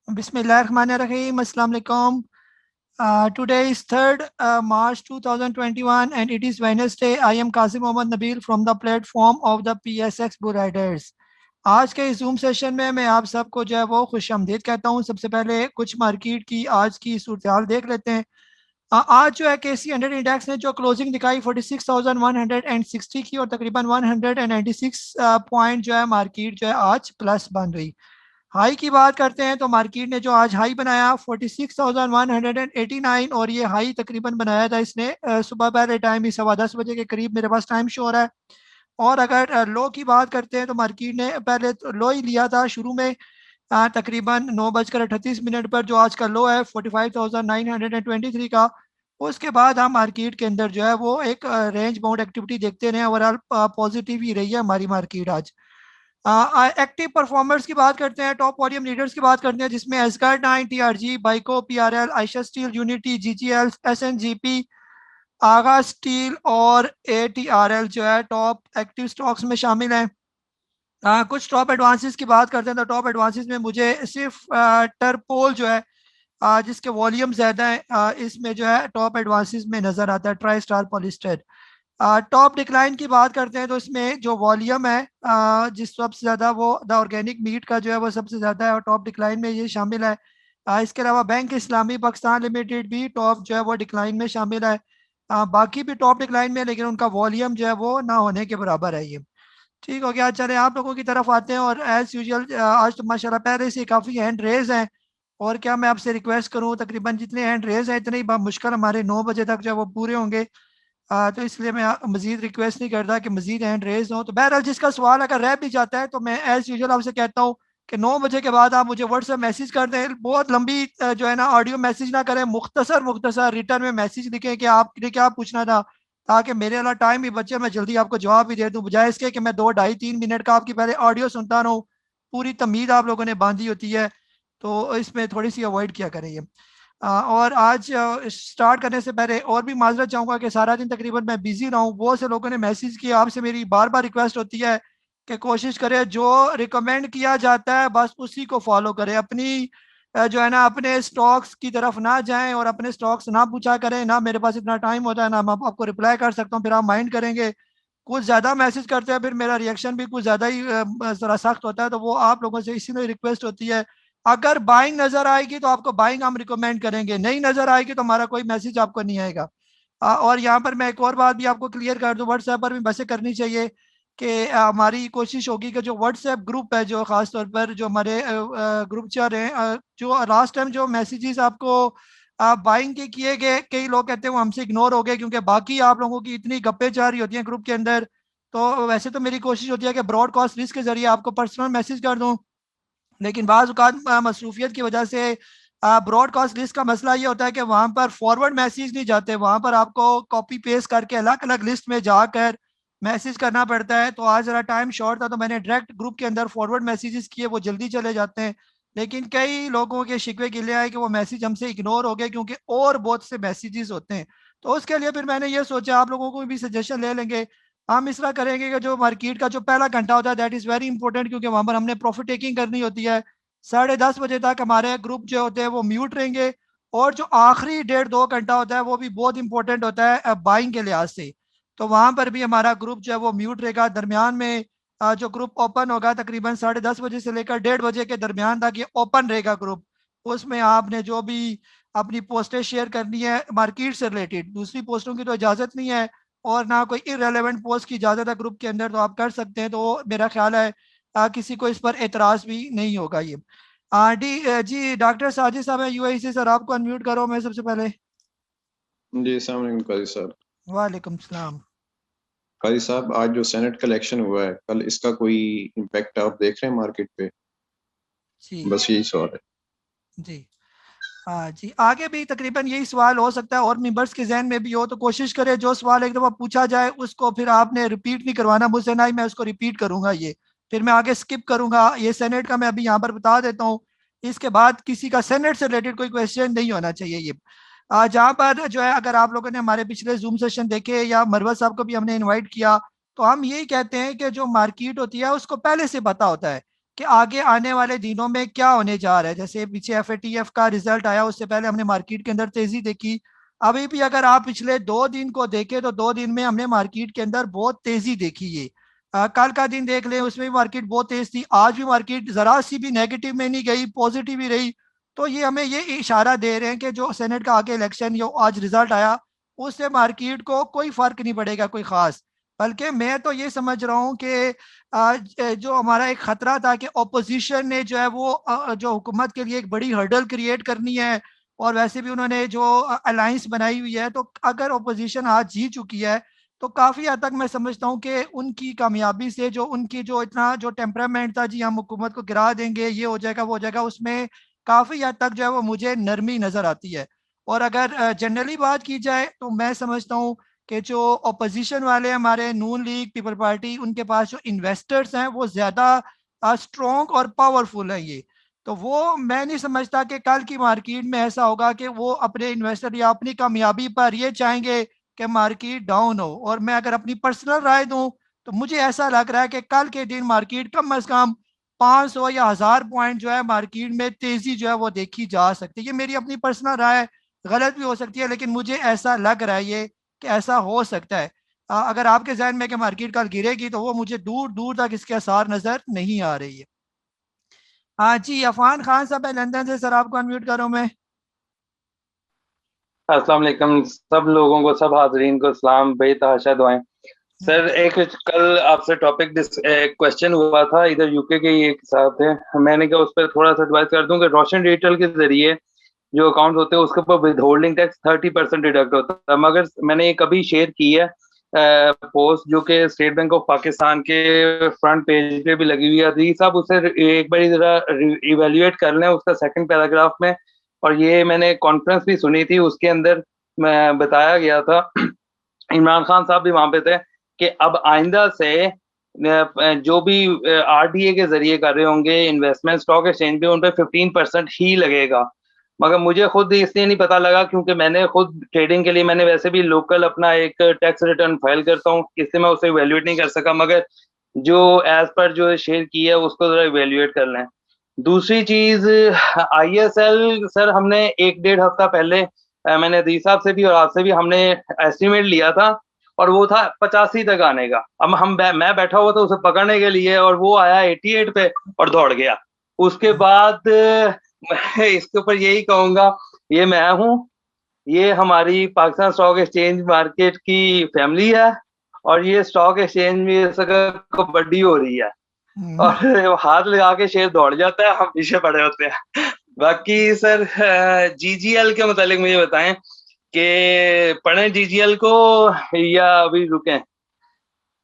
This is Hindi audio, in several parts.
Bismillahirrahmanirrahim. Assalamu alaikum. Today is 3rd March 2021 and it is Wednesday. I am Qasim Mohammad Nabil from the platform of the PSX Bull Riders. आज के इस जूम सेशन में मैं आप सबको जो है वो खुशामदीद कहता हूँ। सबसे पहले कुछ मार्केट की आज की सूरत हाल देख लेते हैं। आज जो है KC100 इंडेक्स ने जो क्लोजिंग दिखाई 46,160 की और तकरीबन 196 पॉइंट जो है मार्केट जो है आज प्लस बन रही। हाई की बात करते हैं तो मार्केट ने जो आज हाई बनाया 46,189 और ये हाई तकरीबन बनाया था इसने सुबह पहले टाइम ही 10:15 के करीब मेरे पास टाइम शो हो रहा है। और अगर लो की बात करते हैं तो मार्केट ने पहले तो लो ही लिया था शुरू में तकरीबन 9:38 पर जो आज का लो है 45,923 का। उसके बाद हम मार्केट के अंदर जो है वो एक रेंज बाउंड एक्टिविटी देखते रहे। ओवरऑल पॉजिटिव ही रही है हमारी मार्केट आज। एक्टिव परफॉर्मर्स की बात करते हैं, टॉप वॉल्यूम लीडर्स की बात करते हैं जिसमें Asgard 9, TRG, Byco, PRL, Aisha Steel, Unity, GGL, SNGP, Agha Steel और एटीआरएल जो है टॉप एक्टिव स्टॉक्स में शामिल हैं। कुछ टॉप एडवांसेस की बात करते हैं तो टॉप एडवांसेस में मुझे सिर्फ टर्पोल जो है जिसके वॉल्यूम ज़्यादा है इसमें जो है टॉप एडवांसेस में नज़र आता है try star polyester. Top decline की बात करते हैं तो इसमें जो वॉल्यूम है जिस सबसे ज़्यादा वो द ऑर्गेनिक मीट का जो है वो सबसे ज़्यादा है और टॉप डिक्लाइन में ये शामिल है। इसके अलावा बैंक इस्लामी पाकिस्तान लिमिटेड भी टॉप जो है वो डिक्लाइन में शामिल है। बाकी भी टॉप डिक्लाइन में लेकिन उनका वॉल्यूम जो है वो ना होने के बराबर है। ये ठीक हो गया। चले आप लोगों की तरफ आते हैं और एज यूजुअल आज तो माशाल्लाह पहले से काफ़ी हैंड रेज हैं और क्या मैं आपसे रिक्वेस्ट करूं तकरीबन जितने हैंड रेज हैं इतने ही मुश्किल हमारे 9 बजे तक जो है वो पूरे होंगे। तो इसलिए मैं मजीद रिक्वेस्ट नहीं करता कि मजीद हैंड रेज हो। तो बहरहाल जिसका सवाल अगर रह भी जाता है तो मैं एज यूजुअल आपसे कहता हूँ कि 9 बजे के बाद आप मुझे व्हाट्सएप मैसेज कर दें। बहुत लंबी जो है ना ऑडियो मैसेज ना करें, मुख्तसर मुख्तसर रिटर्न में मैसेज लिखें कि आपने क्या पूछना था ताकि मेरे वाला टाइम भी बचे, मैं जल्दी आपको जवाब भी दे दूँ बजाय इसके कि मैं 2 ढाई 3 मिनट का आपकी पहले ऑडियो सुनता रहूँ। पूरी तमीद आप लोगों ने बांधी होती है तो इसमें थोड़ी सी अवॉइड किया करें ये। और आज स्टार्ट करने से पहले और भी माजरत चाहूँगा कि सारा दिन तकरीबन मैं बिजी रहा हूँ। बहुत से लोगों ने मैसेज किया, आपसे मेरी बार बार रिक्वेस्ट होती है कि कोशिश करें जो रिकमेंड किया जाता है बस उसी को फॉलो करें। अपनी जो है ना अपने स्टॉक्स की तरफ ना जाएं और अपने स्टॉक्स ना पूछा करें। ना मेरे पास इतना टाइम होता है ना मैं आपको रिप्लाई कर सकता हूँ, फिर आप माइंड करेंगे। कुछ ज़्यादा मैसेज करते हैं फिर मेरा रिएक्शन भी कुछ ज़्यादा ही ज़रा सख्त होता है। तो वो आप लोगों से इसीलिए रिक्वेस्ट होती है अगर बाइंग नजर आएगी तो आपको बाइंग हम रिकमेंड करेंगे, नहीं नजर आएगी तो हमारा कोई मैसेज आपको नहीं आएगा। और यहाँ पर मैं एक और बात भी आपको क्लियर कर दूं, व्हाट्सएप पर भी वैसे करनी चाहिए कि हमारी कोशिश होगी कि जो व्हाट्सएप ग्रुप है जो खास तौर पर जो हमारे ग्रुप चल रहे हैं जो लास्ट टाइम जो मैसेजेस आपको बाइंग के किए गए कई लोग कहते हैं वो हमसे इग्नोर हो गए क्योंकि बाकी आप लोगों की इतनी गप्पे जा रही होती हैं ग्रुप के अंदर। तो वैसे तो मेरी कोशिश होती है कि ब्रॉडकास्ट लिस्ट के जरिए आपको पर्सनल मैसेज कर दूँ, लेकिन बाज़ औक़ात मसरूफियत की वजह से ब्रॉडकास्ट लिस्ट का मसला ये होता है कि वहाँ पर फॉरवर्ड मैसेज नहीं जाते, वहाँ पर आपको कॉपी पेस्ट करके अलग अलग लिस्ट में जाकर मैसेज करना पड़ता है। तो आज ज़रा टाइम शॉर्ट था तो मैंने डायरेक्ट ग्रुप के अंदर फॉरवर्ड मैसेजेस किए, वो जल्दी चले जाते हैं। लेकिन कई लोगों के शिकवे गिले आए कि वो मैसेज हमसे इग्नोर हो गए क्योंकि और बहुत से मैसेजेस होते हैं। तो उसके लिए फिर मैंने ये सोचा आप लोगों को भी सजेशन ले लेंगे। हम इस तरह करेंगे कि जो मार्केट का जो पहला घंटा होता है दैट इज़ वेरी इंपॉर्टेंट क्योंकि वहाँ पर हमने प्रॉफिट टेकिंग करनी होती है। 10:30 बजे तक हमारे ग्रुप जो होते हैं वो म्यूट रहेंगे और जो आखिरी 1.5-2 घंटा होता है वो भी बहुत इंपॉर्टेंट होता है बाइंग के लिहाज से। तो वहाँ पर भी हमारा ग्रुप जो है वो म्यूट रहेगा। दरमियान में जो ग्रुप ओपन होगा तकरीबन 10:30 बजे से लेकर 1:30 बजे के दरमियान तक ये ओपन रहेगा ग्रुप। उसमें आपने जो भी अपनी पोस्टें शेयर करनी है मार्केट से रिलेटेड, दूसरी पोस्टों की तो इजाज़त नहीं है और ना कोई इररेलेवेंट पोस्ट की इजाज़त है ग्रुप के अंदर, तो आप कर सकते हैं। तो मेरा ख्याल है किसी को इस पर एतराज़ भी नहीं होगा। ये जी डॉक्टर साजिद साहब है यूएई से, सर आपको अनम्यूट करो मैं सबसे पहले। जी अस्सलाम वालेकुम काजी साहब। वालेकुम सलाम। काजी साहब आज जो सेनेट का इलेक्शन हुआ है कल इसका कोई इम्पैक्ट आप देख रहे हैं मार्केट पे? जी बस यही सवाल है जी। जी आगे भी तकरीबन यही सवाल हो सकता है और मेंबर्स के जहन में भी हो, तो कोशिश करें जो सवाल एक दफ़ा पूछा जाए उसको फिर आपने रिपीट नहीं करवाना मुझसे, ना ही मैं उसको रिपीट करूंगा। ये फिर मैं आगे स्किप करूंगा। ये सेनेट का मैं अभी यहाँ पर बता देता हूँ, इसके बाद किसी का सेनेट से रिलेटेड कोई क्वेश्चन नहीं होना चाहिए। ये जहाँ पर जो है, अगर आप लोगों ने हमारे पिछले जूम सेशन देखे या मरवत साहब को भी हमने इनवाइट किया, तो हम यही कहते हैं कि जो मार्केट होती है उसको पहले से पता होता है कि आगे आने वाले दिनों में क्या होने जा रहा है। जैसे पीछे एफएटीएफ का रिजल्ट आया, उससे पहले हमने मार्केट के अंदर तेजी देखी। अभी भी अगर आप पिछले 2 दिन को देखें तो 2 दिन में हमने मार्केट के अंदर बहुत तेजी देखी है। कल का दिन देख लें, उसमें भी मार्केट बहुत तेज थी। आज भी मार्केट जरा सी भी नेगेटिव में नहीं गई, पॉजिटिव ही रही। तो ये हमें ये इशारा दे रहे हैं कि जो सेनेट का आगे इलेक्शन, जो आज रिजल्ट आया, उससे मार्केट को कोई फर्क नहीं पड़ेगा कोई खास। बल्कि मैं तो ये समझ रहा हूँ कि जो हमारा एक खतरा था कि ओपोजिशन ने जो है वो जो हुकूमत के लिए एक बड़ी हर्डल क्रिएट करनी है, और वैसे भी उन्होंने जो अलायंस बनाई हुई है, तो अगर ओपोजिशन आज जीत चुकी है तो काफ़ी हद तक मैं समझता हूँ कि उनकी कामयाबी से जो उनकी जो इतना जो टेम्परामेंट था, जी हम हुकूमत को गिरा देंगे, ये हो जाएगा वो हो जाएगा, उसमें काफ़ी हद तक जो है वो मुझे नरमी नज़र आती है। और अगर जनरली बात की जाए तो मैं समझता हूँ कि जो अपोजिशन वाले हमारे नून लीग, पीपल पार्टी, उनके पास जो इन्वेस्टर्स हैं वो ज़्यादा स्ट्रॉन्ग और पावरफुल हैं। ये तो वो मैं नहीं समझता कि कल की मार्केट में ऐसा होगा कि वो अपने इन्वेस्टर या अपनी कामयाबी पर ये चाहेंगे कि मार्केट डाउन हो। और मैं अगर अपनी पर्सनल राय दूं तो मुझे ऐसा लग रहा है कि कल के दिन मार्केट कम अज कम 500 या 1000 पॉइंट जो है मार्केट में तेजी जो है वो देखी जा सकती है। ये मेरी अपनी पर्सनल राय है, गलत भी हो सकती है, लेकिन मुझे ऐसा लग रहा है ये कि ऐसा हो सकता है। अगर आपके जहन में कि मार्केट कल गिरेगी तो वो मुझे दूर दूर तक इसके आसार नजर नहीं आ रही है। हाँ जी, अफान खान साहब है लंदन से, सर आपको अनम्यूट करो मैं। अस्सलाम वालेकुम सब लोगों को, सब हाजरीन को सलाम बेतहाशा दुआएं। सर एक कल आपसे टॉपिक क्वेश्चन हुआ था, इधर यूके के ही एक साहब थे, मैंने कहा उस पर थोड़ा सा एडवाइस कर दूं कि रोशन डिजिटल के जरिए जो अकाउंट होते हैं उसके ऊपर विद होल्डिंग टैक्स 30% डिडक्ट होता है। मगर मैंने ये कभी शेयर की है पोस्ट जो कि स्टेट बैंक ऑफ पाकिस्तान के फ्रंट पेज पे भी लगी हुई है। जी साहब उसे एक बार जरा इवेल्युएट कर लें उसका सेकंड पैराग्राफ में। और ये मैंने कॉन्फ्रेंस भी सुनी थी, उसके अंदर मैं बताया गया था, इमरान खान साहब भी वहां पे थे, कि अब आइंदा से जो भी आरडीए के जरिए कर रहे होंगे इन्वेस्टमेंट स्टॉक एक्सचेंज पे, उन पर 15% ही लगेगा। मगर मुझे खुद इसलिए नहीं पता लगा क्योंकि मैंने खुद ट्रेडिंग के लिए मैंने वैसे भी लोकल अपना एक टैक्स रिटर्न फाइल करता हूँ, इसलिए मैं उसे इवेल्युएट नहीं कर सका। मगर जो एज पर जो शेयर की है उसको जरा इवेल्युएट कर लें। दूसरी चीज, आईएसएल सर हमने 1 डेढ़ हफ्ता पहले मैंने अदीस साहब से भी और आपसे भी हमने एस्टिमेट लिया था, और वो था 85 तक आने का। अब मैं बैठा हुआ था उसे पकड़ने के लिए, और वो आया 88 पे और दौड़ गया। उसके बाद मैं इसके ऊपर यही कहूंगा, ये मैं हूँ, ये हमारी पाकिस्तान स्टॉक एक्सचेंज मार्केट की फैमिली है, और ये स्टॉक एक्सचेंज में कबड्डी हो रही है, और हाथ लगा के शेर दौड़ जाता है, हम पीछे पड़े होते हैं। बाकी सर जीजीएल के मुतालिक मुझे बताएं कि पढ़ें जीजीएल को या अभी रुकें?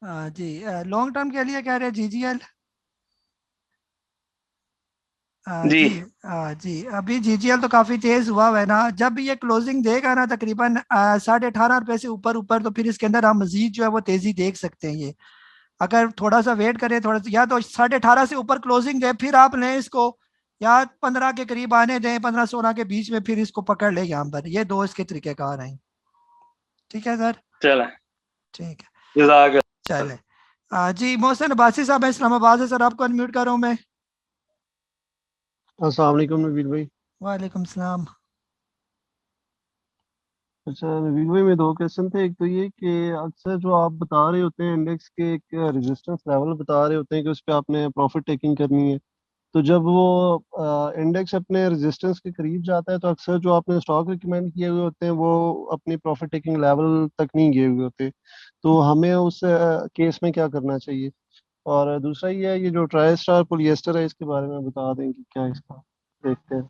जी, लॉन्ग टर्म के लिए कह रहे हैं जीजीएल। जी जी, जी अभी जीजीएल तो काफ़ी तेज़ हुआ है ना। जब भी ये क्लोजिंग देगा ना तकरीबन 18.5 रुपये से ऊपर ऊपर, तो फिर इसके अंदर हम मजीद जो है वो तेज़ी देख सकते हैं। ये अगर थोड़ा सा वेट करें, थोड़ा सा, या तो 18.5 से ऊपर क्लोजिंग दे फिर आप लें इसको, या 15 के करीब आने दें, 15-16 के बीच में फिर इसको पकड़ ले यहाँ पर। ये दो इसके तरीक़ेकार हैं। ठीक है सर, चलें, ठीक है, जज़ाक। चले। जी मोहसिन अब्बासी साहब है इस्लामाबाद से, सर आपको अनम्यूट कर रहा हूँ मैं। अस्सलाम वालेकुम नवीद भाई। वालेकुम सलाम। अच्छा नवीद भाई, में दो क्वेश्चन थे। एक तो ये कि अक्सर जो आप बता रहे होते हैं इंडेक्स के एक रेजिस्टेंस लेवल बता रहे होते हैं कि उस पर आपने प्रॉफिट टेकिंग करनी है, तो जब वो इंडेक्स अपने रेजिस्टेंस के करीब जाता है तो अक्सर जो आपने स्टॉक रिकमेंड किए हुए होते हैं वो अपनी प्रॉफिट टेकिंग लेवल तक नहीं गए हुए होते, तो हमें उस केस में क्या करना चाहिए? और दूसरा ये जो ट्राई स्टार पोलिएस्टर है इसके बारे में बता दें कि क्या इसका देखते हैं।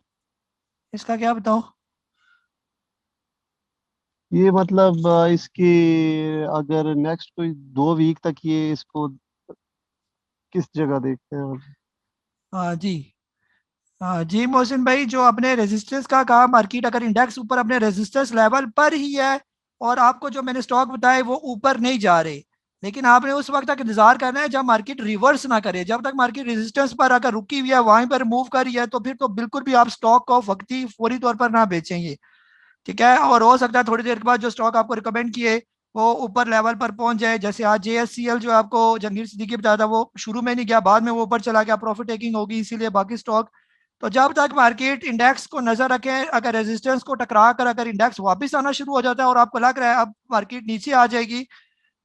इसका क्या बताओ? ये मतलब इसकी अगर नेक्स्ट कोई 2 वीक तक ये इसको किस जगह देखते हैं मतलब? जी, हाँ जी मोहसिन भाई, जो अपने रेजिस्टेंस का कहा, मार्केट अगर इंडेक्स ऊपर अपने रेजिस्टेंस लेवल पर ही है, और आपको जो मैंने स्टॉक बताए वो ऊपर नहीं जा रहे, लेकिन आपने उस वक्त तक इंतजार करना है जब मार्केट रिवर्स ना करे। जब तक मार्केट रेजिस्टेंस पर अगर रुकी हुई है, वहीं पर मूव कर रही है, तो फिर तो बिल्कुल भी आप स्टॉक को वक्ती फौरी तौर पर ना बेचेंगे। ठीक है, और हो सकता है थोड़ी देर के बाद जो स्टॉक आपको रिकमेंड किए वो ऊपर लेवल पर पहुंच जाए। जैसे आज JSCL जो आपको जंगीर सिद्दीकी बताया था, वो शुरू में नहीं गया, बाद में वो ऊपर चला गया, प्रॉफिट टेकिंग होगी, इसीलिए बाकी स्टॉक। तो जब तक मार्केट इंडेक्स को नजर रखें, अगर रेजिस्टेंस को टकरा कर अगर इंडेक्स वापस आना शुरू हो जाता है और आपको लग रहा है अब मार्केट नीचे आ जाएगी,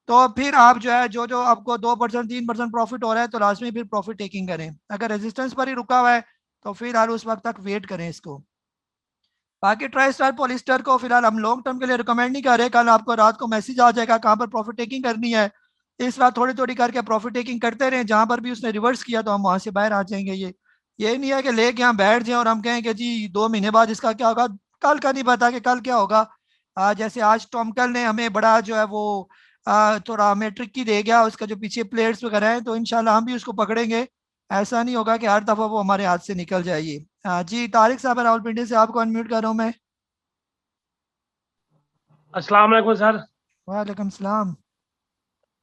तो फिर आप जो है जो जो आपको 2% 3% प्रॉफिट हो रहा है तो लास्ट में फिर प्रॉफिट टेकिंग करें। अगर रेजिस्टेंस पर ही रुका हुआ है तो फिलहाल उस वक्त तक वेट करें इसको। बाकी ट्राई स्टार पॉलिस्टर को फिलहाल हम लॉन्ग टर्म के लिए रिकमेंड नहीं कर रहे। कल आपको रात को मैसेज आ जाएगा कहाँ पर प्रॉफिट टेकिंग करनी है। इस रात थोड़ी थोड़ी करके प्रॉफिट टेकिंग करते रहे, जहां पर भी उसने रिवर्स किया तो हम वहां से बाहर आ जाएंगे। ये नहीं है कि लेके यहाँ बैठ जाए और हम कहें कि जी 2 महीने बाद इसका क्या होगा। कल का नहीं पता कि कल क्या होगा। जैसे आज टॉमकल ने हमें बड़ा जो है वो थोड़ा हमें ट्रिकी दे गया, उसका जो पीछे प्लेयर्स वगैरह हैं, तो इंशाल्लाह हम भी उसको पकड़ेंगे। ऐसा नहीं होगा कि हर दफा वो हमारे हाथ से निकल जाएगी। जी तारिक साहब रावलपिंडी से आपको अनम्यूट कर रहा हूँ मैं। अस्सलाम वालेकुम सर। वालेकुम सलाम।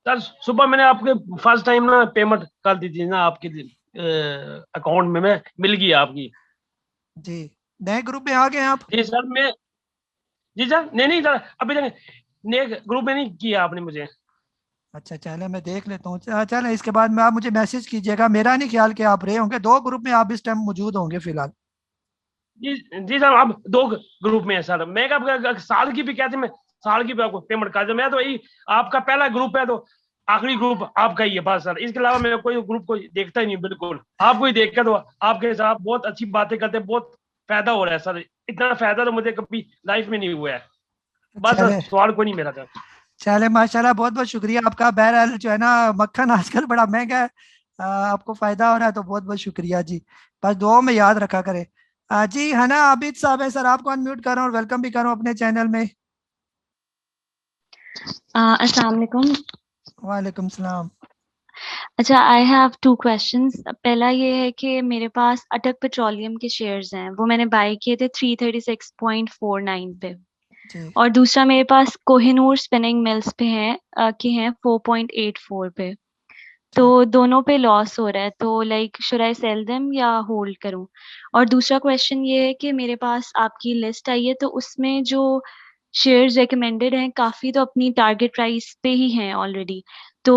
सर सुबह मैंने आपके फर्स्ट टाइम ना पेमेंट कर दी थी ना आपके अकाउंट में, मैं मिल गई आपकी। जी नए ग्रुप में आ गए आप? जी सर मैं, जी सर नहीं सर अभी तक नए ग्रुप में नहीं किया आपने मुझे। अच्छा चले मैं देख लेता हूँ। चले इसके बाद में आप मुझे मैसेज कीजिएगा। मेरा नहीं ख्याल कि आप रहे होंगे, 2 ग्रुप में आप इस टाइम मौजूद होंगे फिलहाल। जी जी सर अब 2 ग्रुप में है सर। मैं कब साल की भी कहते मैं साल की भी आपको पेमेंट कर दूं। मैं तो यही आपका पहला ग्रुप है तो आखिरी ग्रुप आपका ही है बस सर। इसके अलावा मैं कोई ग्रुप को देखता ही नहीं बिल्कुल। आपको ही देख कर तो आपके साथ बहुत अच्छी बातें करते, बहुत फायदा हो रहा है सर। इतना फायदा तो मुझे कभी लाइफ में नहीं हुआ है। बस सर चले सवाल कोई नहीं मेरा सर। चले माशाल्लाह, बहुत बहुत शुक्रिया आपका। बहरहाल जो है ना, मक्खन आजकल बड़ा महंगा है। आपको फायदा हो रहा है तो बहुत बहुत शुक्रिया जी। बस दुआओं में याद रखा करें। जी हना आबिद साहब है सर, आपको अनम्यूट कर रहा हूँ और वेलकम भी कर रहा हूँ अपने चैनल में। अस्सलाम वालेकुम। वालेकुम सलाम। अच्छा, आई हैव 2 क्वेश्चंस। पहला ये है कि मेरे पास अटक पेट्रोलियम के शेयर्स हैं, वो मैंने बाय किए थे 336.49 पे। जी और दूसरा मेरे पास कोहिनूर स्पिनिंग मिल्स पे हैं के हैं 4.84 पे। तो दोनों पे लॉस हो रहा है, तो like should I sell them या होल्ड करूं? और दूसरा क्वेश्चन ये है कि मेरे पास आपकी लिस्ट आई है तो उसमें जो शेयर्स रेकमेंडेड हैं काफी तो अपनी टारगेट प्राइस पे ही हैं ऑलरेडी। तो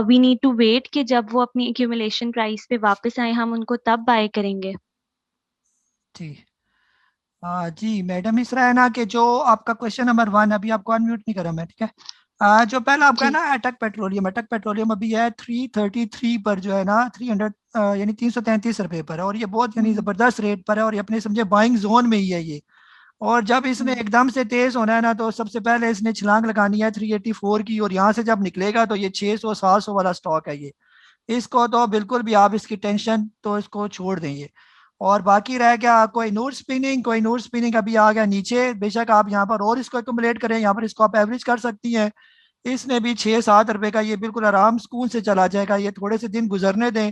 वी नीड टू वेट कि जब वो अपनी एक्यूमुलेशन प्राइस पे वापस आए हम उनको तब बाय करेंगे। जी। जी मैडम इसरा है ना कि जो आपका क्वेश्चन नंबर 1, अभी आपको अनम्यूट नहीं करा मैं, ठीक है। जो पहला आपका है जी ना अटक पेट्रोलियम अभी है 333 पर जो है ना 300 यानी 333 रुपए पर है, और ये बहुत यानी जबरदस्त रेट पर है, और ये अपने समझे बाइंग जोन में ही है ये। और जब इसने एकदम से तेज होना है ना, तो सबसे पहले इसने छलांग लगानी है 384 की, और यहाँ से जब निकलेगा तो ये 600 700 वाला स्टॉक है ये। इसको तो बिल्कुल भी आप इसकी टेंशन तो इसको छोड़ देंगे। और बाकी रह गया कोई नूर स्पिनिंग अभी आ गया नीचे। बेशक आप यहाँ पर और इसको एक्यूमुलेट करें, यहाँ पर इसको आप एवरेज कर सकती हैं। इसने भी 6-7 रुपए का ये बिल्कुल आराम सुकून से चला जाएगा। ये थोड़े से दिन गुजरने दें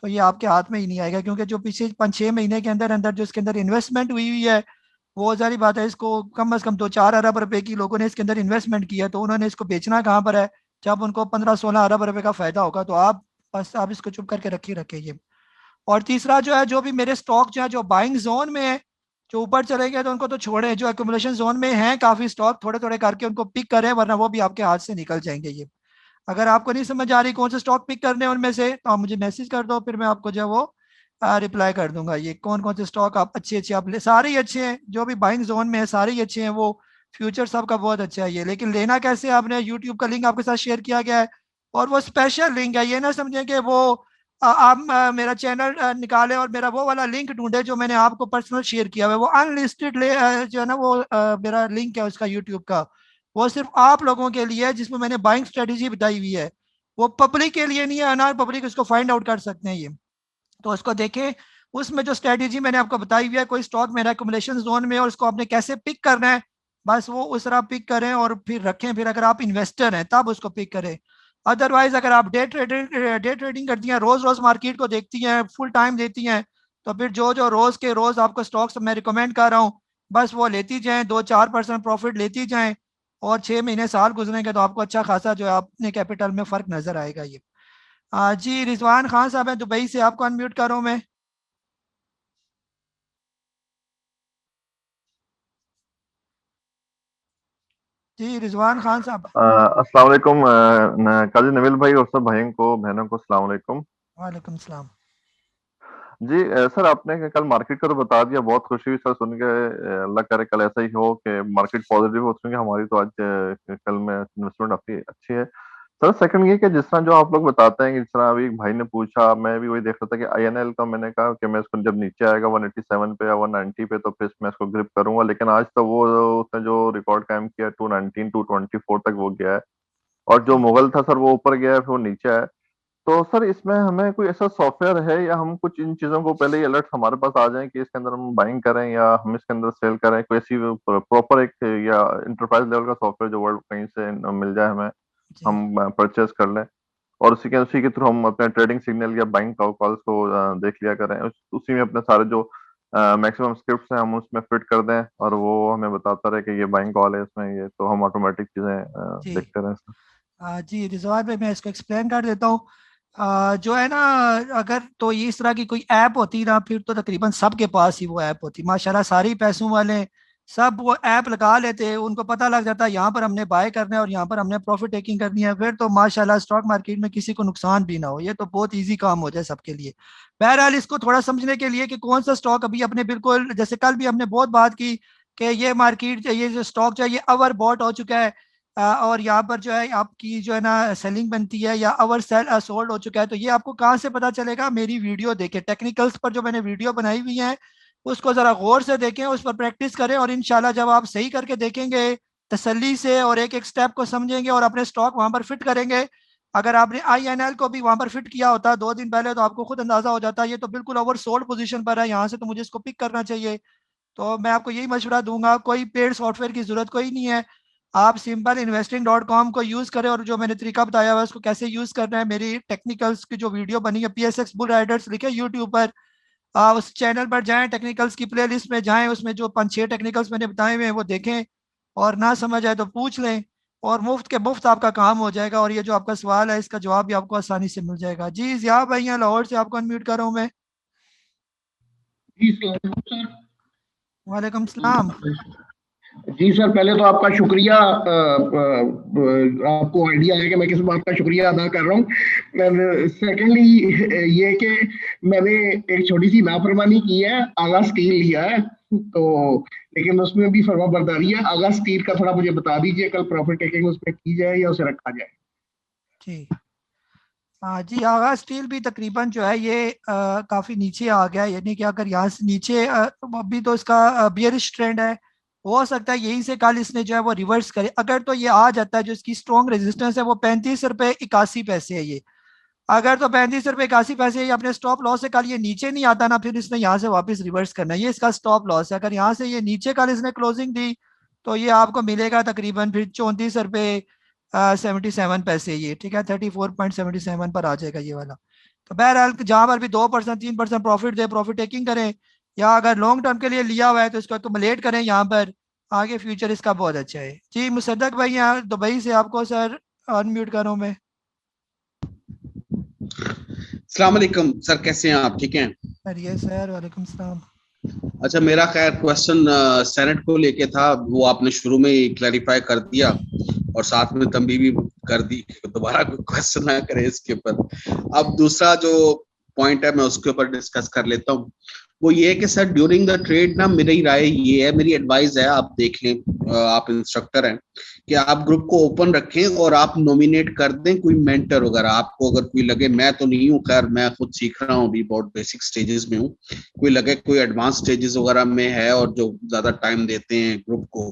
तो ये आपके हाथ में ही नहीं आएगा, क्योंकि जो पिछले 5-6 महीने के अंदर अंदर जो इसके अंदर इन्वेस्टमेंट हुई हुई है, वो सारी बात है। इसको कम से कम 2-4 अरब रुपए की लोगों ने इसके अंदर इन्वेस्टमेंट किया, तो उन्होंने इसको बेचना कहाँ पर है? जब उनको 15-16 अरब रुपए का फायदा होगा। तो आप बस आप इसको चुप करके रखिए रखिए। और तीसरा जो है, जो भी मेरे स्टॉक जो है जो बाइंग जोन में है, जो ऊपर चले गए तो उनको तो छोड़े, जो एक्यूमुलेशन जोन में हैं काफी स्टॉक, थोड़े थोड़े करके उनको पिक करें, वरना वो भी आपके हाथ से निकल जाएंगे ये। अगर आपको नहीं समझ आ रही कौन से स्टॉक पिक करने हैं उनमें से, तो आप मुझे मैसेज कर दो, फिर मैं आपको जो है वो रिप्लाई कर दूंगा। ये कौन कौन से स्टॉक आप अच्छे अच्छे आप ले, सारे ही अच्छे हैं जो भी बाइंग जोन में है, सारे ही अच्छे हैं। वो फ्यूचर सबका बहुत अच्छा है ये, लेकिन लेना कैसे? आपने यूट्यूब का लिंक आपके साथ शेयर किया गया है, और वो स्पेशल लिंक है। ये ना समझें कि वो आप मेरा चैनल निकालें और मेरा वो वाला लिंक ढूंढे जो मैंने आपको पर्सनल शेयर किया हुआ है। वो अनलिस्टेड जो है ना वो मेरा लिंक है उसका यूट्यूब का, वो सिर्फ आप लोगों के लिए है, जिसमें मैंने बाइंग स्ट्रेटेजी बताई हुई है। वो पब्लिक के लिए नहीं है, अनार पब्लिक उसको फाइंड आउट कर सकते हैं ये। तो उसको देखें, उसमें जो स्ट्रेटेजी मैंने आपको बताई हुई है, कोई स्टॉक मेरा एक्यूमुलेशन जोन में है और उसको आपने कैसे पिक करना है, बस वो उस तरह पिक करें और फिर रखें। फिर अगर आप इन्वेस्टर हैं तब उसको पिक करें। अदरवाइज अगर आप डे ट्रेडिंग करती हैं, रोज रोज मार्केट को देखती हैं, फुल टाइम देती हैं, तो फिर जो जो रोज के रोज आपको स्टॉक्स मैं रिकमेंड कर रहा हूँ, बस वो लेती जाएं, 2-4% प्रॉफिट लेती जाएं, और 6 महीने साल गुजरेंगे तो आपको अच्छा खासा जो है अपने कैपिटल में फर्क नजर आएगा ये। जी रिजवान खान साहब है दुबई से, आपको अनम्यूट कर रहा हूँ मैं। जी रिजवान खान साहब। अस्सलाम वालेकुम काजी नवील भाई और सब भाइयों को बहनों को अस्सलाम वालेकुम। वालेकुम सलाम। जी सर आपने कल मार्केट का तो बता दिया, बहुत खुशी हुई सर सुन के। अल्लाह करे कल ऐसा ही हो कि मार्केट पॉजिटिव हो, क्योंकि हमारी तो आज कल में इन्वेस्टमेंट काफी अच्छी है। सर सेकंड ये कि जिस तरह जो आप लोग बताते हैं कि जिस तरह अभी एक भाई ने पूछा, मैं भी वही देख रहा था कि आईएनएल का मैंने कहा कि मैं इसको जब नीचे आएगा 187 पे या 190 पे तो फिर मैं इसको ग्रिप करूंगा, लेकिन आज तो वो उसने जो रिकॉर्ड कायम किया 219 224 तक वो गया है, और जो मुगल था सर वो ऊपर गया है फिर वो नीचे आया। तो सर इसमें हमें कोई ऐसा सॉफ्टवेयर है या हम कुछ इन चीजों को पहले ही अलर्ट हमारे पास आ जाए कि इसके अंदर हम बाइंग करें या हम इसके अंदर सेल करें, कोई ऐसी प्रॉपर एक या इंटरप्राइज लेवल का सॉफ्टवेयर जो वर्ल्ड कहीं से मिल जाए हमें, जी हम परचेज कर लें और उसी के थ्रू हम अपने ट्रेडिंग सिग्नल या बाइंग कॉल्स को देख लिया करें, उसी में अपने सारे जो मैक्सिमम स्क्रिप्ट्स हैं हम उसमें फिट कर दें और वो हमें बताता रहे कि ये बाइंग कॉल है इसमें, ये तो हम ऑटोमेटिक चीजें जी देखते रहें सर। जी रिजवान भाई मैं इसको एक्सप्लेन कर देता हूँ। जो है ना, अगर तो ये इस तरह की कोई ऐप होती ना, फिर तो तकरीबन सबके पास ही वो ऐप होती माशाल्लाह, सारे ही पैसों वाले सब वो ऐप लगा लेते, उनको पता लग जाता है यहाँ पर हमने बाय करना है और यहाँ पर हमने प्रॉफिट टेकिंग करनी है, फिर तो माशाल्लाह स्टॉक मार्केट में किसी को नुकसान भी ना हो, ये तो बहुत इजी काम हो जाए सबके लिए। बहरहाल इसको थोड़ा समझने के लिए कि कौन सा स्टॉक अभी अपने बिल्कुल, जैसे कल भी हमने बहुत बात की कि ये मार्केट, ये जो स्टॉक जो है ये ओवर बॉट हो चुका है, और यहाँ पर जो है आपकी जो है ना सेलिंग बनती है या ओवर सेल सोल्ड हो चुका है। तो ये आपको कहाँ से पता चलेगा? मेरी वीडियो देखें, टेक्निकल्स पर जो मैंने वीडियो बनाई हुई है उसको जरा गौर से देखें, उस पर प्रैक्टिस करें, और इंशाल्लाह जब आप सही करके देखेंगे तसल्ली से और एक एक स्टेप को समझेंगे और अपने स्टॉक वहां पर फिट करेंगे। अगर आपने INL को भी वहां पर फिट किया होता 2 दिन पहले तो आपको खुद अंदाजा हो जाता ये तो बिल्कुल ओवर सोल्ड पोजीशन पर है, यहाँ से तो मुझे इसको पिक करना चाहिए। तो मैं आपको यही मशवरा दूंगा, कोई पेड सॉफ्टवेयर की जरूरत कोई नहीं है, आप सिंपल investing.com को यूज करें और जो मैंने तरीका बताया हुआ है उसको कैसे यूज करना है, मेरी टेक्निकल्स की जो वीडियो बनी है PSX बुल राइडर्स लिखे यूट्यूब पर, उस चैनल पर जाएं, टेक्निकल्स की प्लेलिस्ट में जाएं, उसमें जो 5-6 टेक्निकल्स मैंने बताए हुए हैं वो देखें, और ना समझ आए तो पूछ लें, और मुफ्त के मुफ्त आपका काम हो जाएगा, और ये जो आपका सवाल है इसका जवाब भी आपको आसानी से मिल जाएगा। जी जिया भाई यहाँ लाहौर से आपको अनम्यूट कर रहा हूँ मैं। जी सर। वालेकुम सलाम। जी सर, पहले तो आपका शुक्रिया, आपको आइडिया है कि मैं किस बात का शुक्रिया अदा कर रहा हूँ। सेकेंडली ये कि मैंने एक छोटी सी नाफरमानी की है, आगा स्टील लिया है तो, लेकिन उसमें भी फर्मा बरदारी है। आगा स्टील का थोड़ा मुझे बता दीजिए, कल प्रॉफिट टेकिंग उसमें की जाए या उसे रखा जाए? जी हाँ जी, आगा स्टील भी तकरीबन जो है ये काफ़ी नीचे आ गया है, यानी कि अगर यहाँ से नीचे अभी तो इसका बियरिश ट्रेंड है, हो सकता है यहीं से कल इसने जो है वो रिवर्स करे। अगर तो ये आ जाता है, जो इसकी स्ट्रॉन्ग रेजिस्टेंस है वो 35 रुपये 81 पैसे है ये, अगर तो 35 रुपये 81 पैसे ये अपने स्टॉप लॉस से कल ये नीचे नहीं आता ना, फिर इसने यहाँ से वापस रिवर्स करना है, ये इसका स्टॉप लॉस है। अगर यहाँ से ये नीचे कल इसने क्लोजिंग दी तो ये आपको मिलेगा तकरीबन फिर 34 रुपये 77 पैसे ये, ठीक है, 34.77 पर आ जाएगा ये वाला। तो बहरहाल जहाँ पर भी 2% 3% प्रॉफिट दे, प्रॉफिट टेकिंग करें, या अगर लॉन्ग टर्म के लिए लिया हुआ है तो इसको एक्युमुलेट करें, यहाँ पर आगे फ्यूचर इसका बहुत अच्छा है। जी मुसद्दक भाई यहाँ दुबई से आपको सर अनम्यूट कर रहा हूँ मैं। अस्सलाम वालेकुम सर, कैसे हैं आप? ठीक हैं खैरियत सर, वालेकुम सलाम। अच्छा, मेरा खैर क्वेश्चन सेनेट को लेके था, वो आपने शुरू में ही क्लैरिफाई कर दिया और साथ में तंबीह भी कर दी, दोबारा कोई क्वेश्चन ना करें इसके ऊपर। अब दूसरा जो पॉइंट है मैं उसके ऊपर डिस्कस कर लेता हूँ, वो ये है कि सर ड्यूरिंग द ट्रेड ना मेरी राय ये है, मेरी एडवाइस है, आप देख लें, आप इंस्ट्रक्टर हैं, कि आप ग्रुप को ओपन रखें और आप नॉमिनेट कर दें कोई मेंटर वगैरह। आपको अगर कोई लगे, मैं तो नहीं हूँ खैर, मैं खुद सीख रहा हूँ, अभी बहुत बेसिक स्टेजेस में हूँ, कोई लगे कोई एडवांस स्टेजेस वगैरह में है और जो ज्यादा टाइम देते हैं ग्रुप को,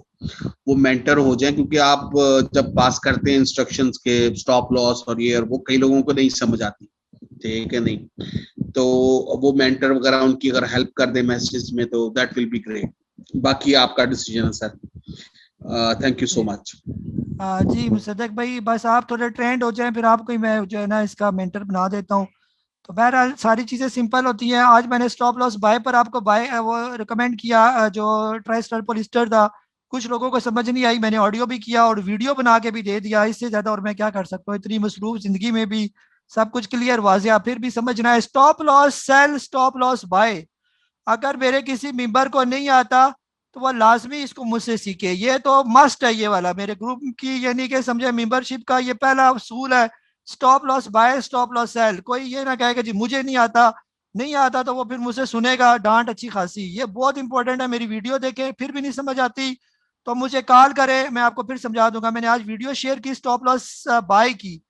वो मेंटर हो जाए, क्योंकि आप जब पास करते हैं इंस्ट्रक्शंस के स्टॉप लॉस और ये और वो, कई लोगों को नहीं समझ आती, ठीक है नहीं, तो वो मेंटर वगैरह उनकी अगर हेल्प कर दे मैसेज में तो दैट विल बी ग्रेट। बाकी आपका डिसीजन है sir. Thank you so much. जी मुसद्दक भाई, बस आप थोड़े ट्रेंड हो जाएं फिर आपको ही मैं जो है ना इसका मेंटर बना देता हूँ। तो बहरहाल सारी चीज़ें सिंपल होती हैं। आज मैंने स्टॉप लॉस बाय पर आपको बाय वो रिकमेंड किया, जो ट्राइस्टर पॉलिस्टर था, कुछ लोगों को समझ नहीं आई, मैंने ऑडियो भी किया और वीडियो बना के भी दे दिया, इससे ज़्यादा और मैं क्या कर सकता हूँ, इतनी मसरूफ ज़िंदगी में भी सब कुछ क्लियर वाज़िया फिर भी समझना है। Stop loss sell, stop loss buy, अगर मेरे किसी मेंबर को नहीं आता तो वह लाजमी इसको मुझसे सीखे। ये तो मस्ट है ये वाला मेरे ग्रुप की, यानी कि समझे मेंबरशिप का ये पहला असूल है, stop loss buy, stop loss sell. कोई ये ना कहेगा जी मुझे नहीं आता तो वो फिर मुझसे सुनेगा डांट अच्छी खासी। ये बहुत इंपॉर्टेंट है। मेरी वीडियो देखें, फिर भी नहीं समझ आती तो मुझे कॉल करें, मैं आपको फिर समझा दूंगा। मैंने आज वीडियो शेयर की स्टॉप लॉस बाय की,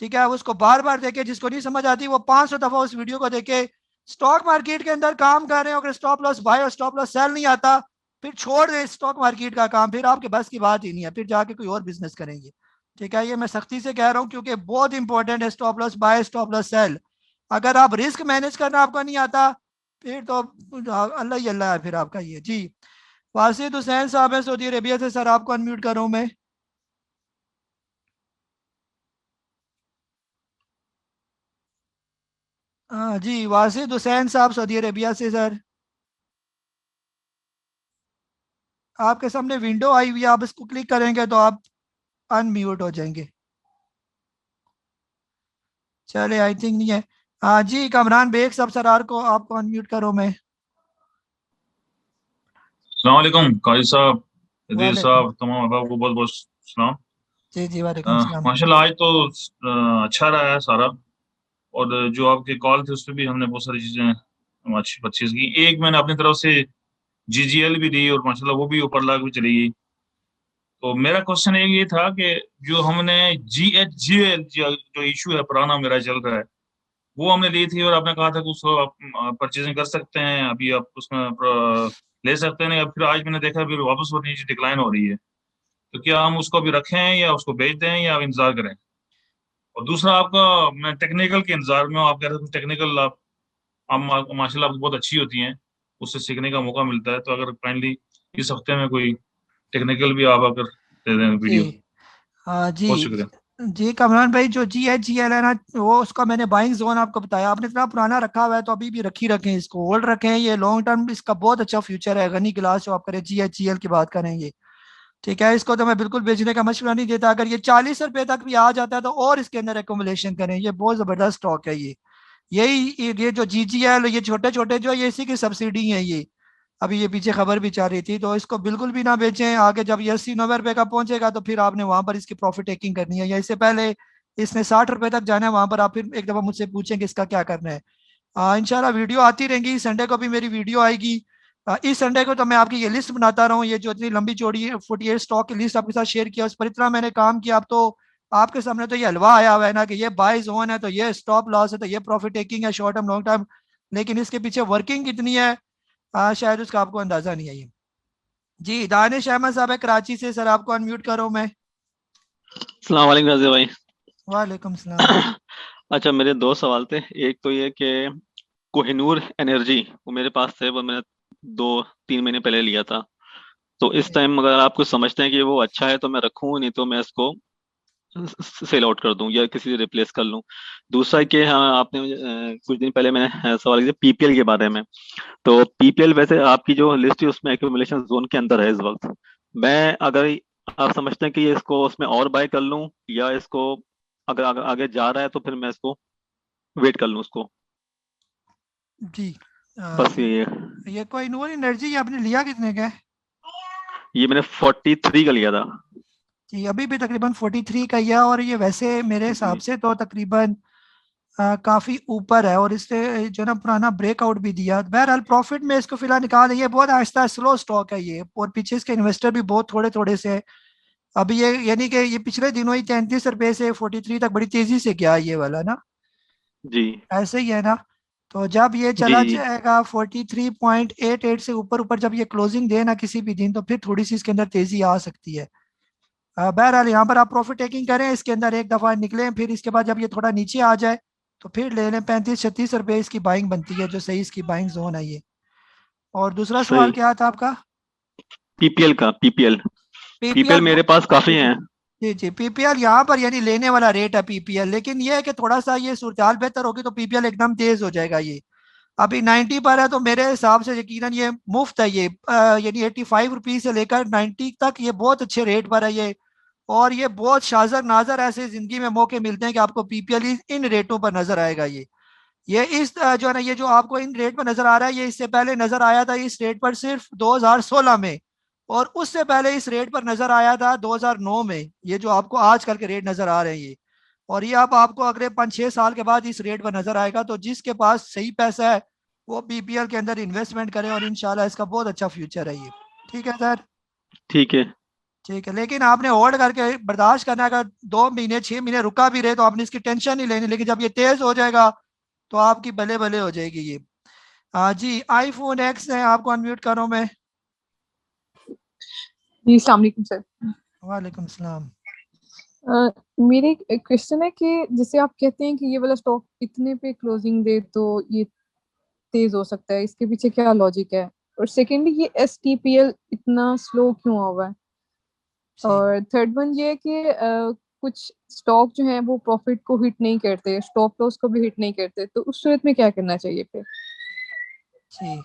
ठीक है, उसको बार बार देखे। जिसको नहीं समझ आती वो 500 दफा उस वीडियो को देखे। स्टॉक मार्केट के अंदर काम कर रहे हो, अगर स्टॉप लॉस बाय और स्टॉप लॉस सेल नहीं आता, फिर छोड़ दें स्टॉक मार्केट का काम, फिर आपके बस की बात ही नहीं है, फिर जाके कोई और बिजनेस करेंगे। ठीक है, ये मैं सख्ती से कह रहा हूँ क्योंकि बहुत इंपॉर्टेंट है stop loss buy, stop loss sell. अगर आप रिस्क मैनेज करना आपको नहीं आता, फिर तो अल्लाह ही अल्लाह है फिर आपका ये। जी, वासिद हुसैन साहब है सऊदी अरेबिया से, सर आपको अनम्यूट कर रहा हूँ मैं। हाँ जी, वासिद हुसैन साहब सऊदी अरेबिया से सर, आपके सामने विंडो आई हुई है, आप इसको क्लिक करेंगे तो आप अनम्यूट हो जाएंगे। चले, आई थिंक नहीं है। हाँ जी, कमरान बेग साहब सरार को आपको अनम्यूट करो मैं। अस्सलाम वालेकुम काजी साहब, अदील वालेकुम, साहब, तमाम अहबाब को बहुत बहुत सलाम। जी जी वालेकुम सलाम। माशाल्लाह आज तो अच्छा रहा है सारा, और जो आपके कॉल थे उस पर भी हमने बहुत सारी चीजें अच्छी परचेज की। एक मैंने अपनी तरफ से जीजीएल भी दी और माशाल्लाह वो भी ऊपर लाख भी चली गई। तो मेरा क्वेश्चन एक ये था कि जो हमने जीएचजीएल जो इशू है पुराना मेरा चल रहा है, वो हमने ली थी और आपने कहा था कि उसको आप परचेजिंग कर सकते हैं, अभी आप उसमें ले सकते हैं। या फिर आज मैंने देखा फिर वापस वो नीचे डिक्लाइन हो रही है, तो क्या हम उसको भी रखें या उसको बेच दें या आप इंतजार करें? और दूसरा आपका, मैं टेक्निकल के इंतजार में हूँ। आप कह रहे थे टेक्निकल आप माशाल्लाह आपकी बहुत अच्छी होती हैं, उससे सीखने का मौका मिलता है। तो अगर काइंडली इस हफ्ते में कोई टेक्निकल भी आप अगर दे दें जी वीडियो, हाँ जी बहुत शुक्रिया। जी कमरान भाई, जो GHGL है ना, वो उसका मैंने बाइंग जोन आपको बताया। आपने इतना पुराना रखा हुआ है तो अभी भी रखें, इसको होल्ड रखें। ये लॉन्ग टर्म इसका बहुत अच्छा फ्यूचर है। गनी गिलास जो आप करें, GHGL की बात करेंगे, ठीक है, इसको तो मैं बिल्कुल बेचने का मशवरा नहीं देता। अगर ये 40 रुपए तक भी आ जाता है तो और इसके अंदर एकोमोलेशन करें, ये बहुत जबरदस्त स्टॉक है। ये जो GGL, ये छोटे छोटे जो, ये इसी की सब्सिडी है। ये अभी ये पीछे खबर भी चल रही थी, तो इसको बिल्कुल भी ना बेचें। आगे जब ये 80-90 रुपए का पहुंचेगा तो फिर आपने वहां पर इसकी प्रॉफिट टेकिंग करनी है, या इससे पहले इसने 60 रुपए तक जाना है, वहां पर आप फिर एक दफा मुझसे पूछें कि इसका क्या करना है। इंशाल्लाह वीडियो आती रहेंगी। संडे को भी मेरी वीडियो आएगी। इस संडे को तो मैं आपकी ये लिस्ट बनाता रहा हूँ, ये जो इतनी लंबी चौड़ी 48 स्टॉक की लिस्ट आपके साथ शेयर किया, उस पर इतना मैंने काम किया। अब तो आपके सामने तो ये हलवा आया हुआ है ना कि ये बाय जोन है, तो ये स्टॉप लॉस है, तो ये प्रॉफिट टेकिंग है शॉर्ट टर्म लॉन्ग टर्म। लेकिन इसके पीछे वर्किंग कितनी है शायद उसका आपको अंदाजा नहीं है। ये जी, दानिश अहमद साहब है कराची से, सर आपको अनम्यूट करो मैं। अस्सलाम वालेकुम रज़ी भाई। वालेकुम सलाम। अच्छा, मेरे दो सवाल थे। एक तो ये कि कोहिनूर एनर्जी, वो मेरे पास थे, वो मैंने 2-3 महीने पहले लिया था। तो इस टाइम अगर आप कुछ समझते हैं कि वो अच्छा है तो मैं रखूं, नहीं तो मैं इसको सेल आउट कर दूं या किसी से रिप्लेस कर लूं। दूसरा कि हाँ, आपने कुछ दिन पहले मैंने सवाल किया पीपीएल के बारे में। तो पीपीएल वैसे आपकी जो लिस्ट है उसमें एक्यूमुलेशन जोन के अंदर है इस वक्त। मैं अगर आप समझते हैं कि ये इसको उसमें और बाय कर लूं, या इसको अगर आगे जा रहा है तो फिर मैं इसको वेट कर लूं उसको, जी बस ये कोई नूर एनर्जी आपने लिया कितने का है? ये मैंने 43 का लिया था जी, अभी भी तकरीबन 43 का ही है। और ये वैसे मेरे हिसाब से तो तकरीबन काफी ऊपर है, और इससे जो ना पुराना ब्रेकआउट भी दिया। बहरहाल प्रॉफिट में इसको फिलहाल निकाल, ये बहुत आहिस्ता स्लो स्टॉक है ये, और पीछे इसके इन्वेस्टर भी बहुत थोड़े थोड़े से है। अभी ये यानी कि ये पिछले दिनों ही 33 रुपए से 43 तक बड़ी तेजी से गया ये वाला ना, जी। ऐसे ही है ना। तो जब ये चला जाएगा 43.88 से ऊपर ऊपर, जब ये क्लोजिंग दे ना किसी भी दिन, तो फिर थोड़ी सी इसके अंदर तेजी आ सकती है। बहरहाल यहाँ पर आप प्रॉफिट टेकिंग करें, इसके अंदर एक दफा निकलें, फिर इसके बाद जब ये थोड़ा नीचे आ जाए तो फिर ले लें। 35-36 रुपए इसकी बाइंग बनती है, जो सही इसकी बाइंग जोन है ये। और दूसरा सवाल क्या था आपका? पीपीएल मेरे पास काफी हैं। जी जी, पीपीएल यहाँ पर यानी लेने वाला रेट है पीपीएल, लेकिन ये है कि थोड़ा सा ये सूरत बेहतर होगी तो पीपीएल एकदम तेज हो जाएगा। ये अभी 90 पर है, तो मेरे हिसाब से यकीनन ये मुफ्त है ये, यानी 85 रुपीज से लेकर 90 तक ये बहुत अच्छे रेट पर है ये। और ये बहुत शाजर नाजर ऐसे जिंदगी में मौके मिलते हैं कि आपको पीपीएल इन रेटों पर नजर आएगा ये। ये इस जो है ना, ये जो आपको इन रेट पर नजर आ रहा है, ये इससे पहले नजर आया था इस रेट पर सिर्फ 2016 में, और उससे पहले इस रेट पर नजर आया था 2009 में। ये जो आपको आजकल के रेट नजर आ रहे हैं ये, और ये अब आपको अगले 5-6 साल के बाद इस रेट पर नजर आएगा। तो जिसके पास सही पैसा है वो बीपीएल के अंदर इन्वेस्टमेंट करें, और इंशाल्लाह इसका बहुत अच्छा फ्यूचर है ये। ठीक है सर? ठीक है। ठीक है, लेकिन आपने होल्ड करके बर्दाश्त करना है। अगर 2 महीने 6 महीने रुका भी रहे तो आपने इसकी टेंशन नहीं लेनी, लेकिन जब ये तेज हो जाएगा तो आपकी भले भले हो जाएगी ये। जी, आईफोन एक्स है, आपको अनम्यूट करो मैं। जी अस्सलाम वालेकुम सर। वालेकुम सलाम। मेरे क्वेश्चन है कि जैसे आप कहते हैं कि ये वाला स्टॉक इतने पे क्लोजिंग दे तो ये तेज हो सकता है, इसके पीछे क्या लॉजिक है? और सेकेंडली ये STPL इतना स्लो क्यों हुआ है? और थर्ड वन ये है कि कुछ स्टॉक जो है वो प्रॉफिट को हिट नहीं करते, स्टॉप लॉस को भी हिट नहीं करते, तो उस सूरत में क्या करना चाहिए फिर? जी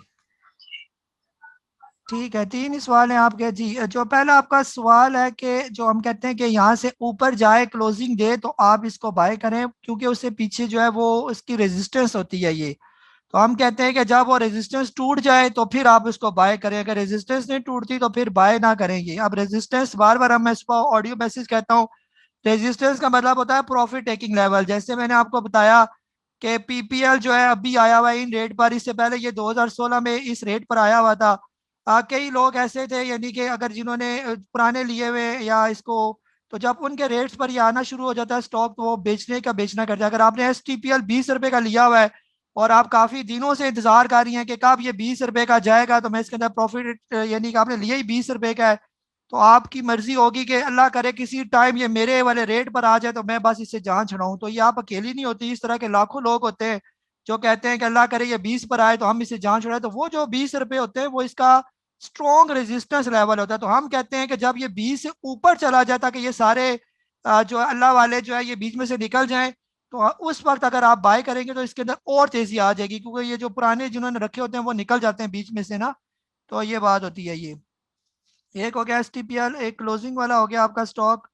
ठीक है, 3 ही सवाल हैं आपके। जी, जो पहला आपका सवाल है कि जो हम कहते हैं कि यहाँ से ऊपर जाए क्लोजिंग दे तो आप इसको बाय करें, क्योंकि उससे पीछे जो है वो उसकी रेजिस्टेंस होती है ये। तो हम कहते हैं कि जब वो रेजिस्टेंस टूट जाए तो फिर आप उसको बाय करें, अगर रेजिस्टेंस नहीं टूटती तो फिर बाय ना करेंगे। अब रेजिस्टेंस बार बार हम इसको ऑडियो मैसेज कहता हूँ, रेजिस्टेंस का मतलब होता है प्रॉफिट टेकिंग लेवल। जैसे मैंने आपको बताया कि पीपीएल जो है अभी आया हुआ है इन रेट पर, इससे पहले ये 2016 में इस रेट पर आया हुआ था। कई लोग ऐसे थे, यानी कि अगर जिन्होंने पुराने लिए हुए या इसको, तो जब उनके रेट्स पर ये आना शुरू हो जाता है स्टॉक, तो वो बेचने का बेचना करते हैं। अगर आपने STPL 20 रुपए का लिया हुआ है और आप काफी दिनों से इंतजार कर रही हैं कि कब ये 20 रुपए का जाएगा, तो मैं इसके अंदर प्रॉफिट, यानी कि आपने लिया ही 20 रुपए का है, तो आपकी मर्जी होगी कि अल्लाह करे किसी टाइम ये मेरे वाले रेट पर आ जाए तो मैं बस इससे जान छुड़ाऊं। तो ये आप अकेली नहीं होती, इस तरह के लाखों लोग होते हैं जो कहते हैं कि अल्लाह करे ये 20 पर आए तो हम इसे जान छुड़ाए। तो वो जो 20 रुपए होते हैं वो इसका स्ट्रॉन्ग रेजिस्टेंस लेवल होता है। तो हम कहते हैं कि जब ये 20 से ऊपर चला जाता कि ये सारे जो अल्लाह वाले जो है ये बीच में से निकल जाएं, तो उस वक्त अगर आप बाय करेंगे तो इसके अंदर और तेजी आ जाएगी, क्योंकि ये जो पुराने जिन्होंने रखे होते हैं वो निकल जाते हैं बीच में से ना। तो ये बात होती है। ये एक हो गया STPL, एक क्लोजिंग वाला हो गया आपका स्टॉक,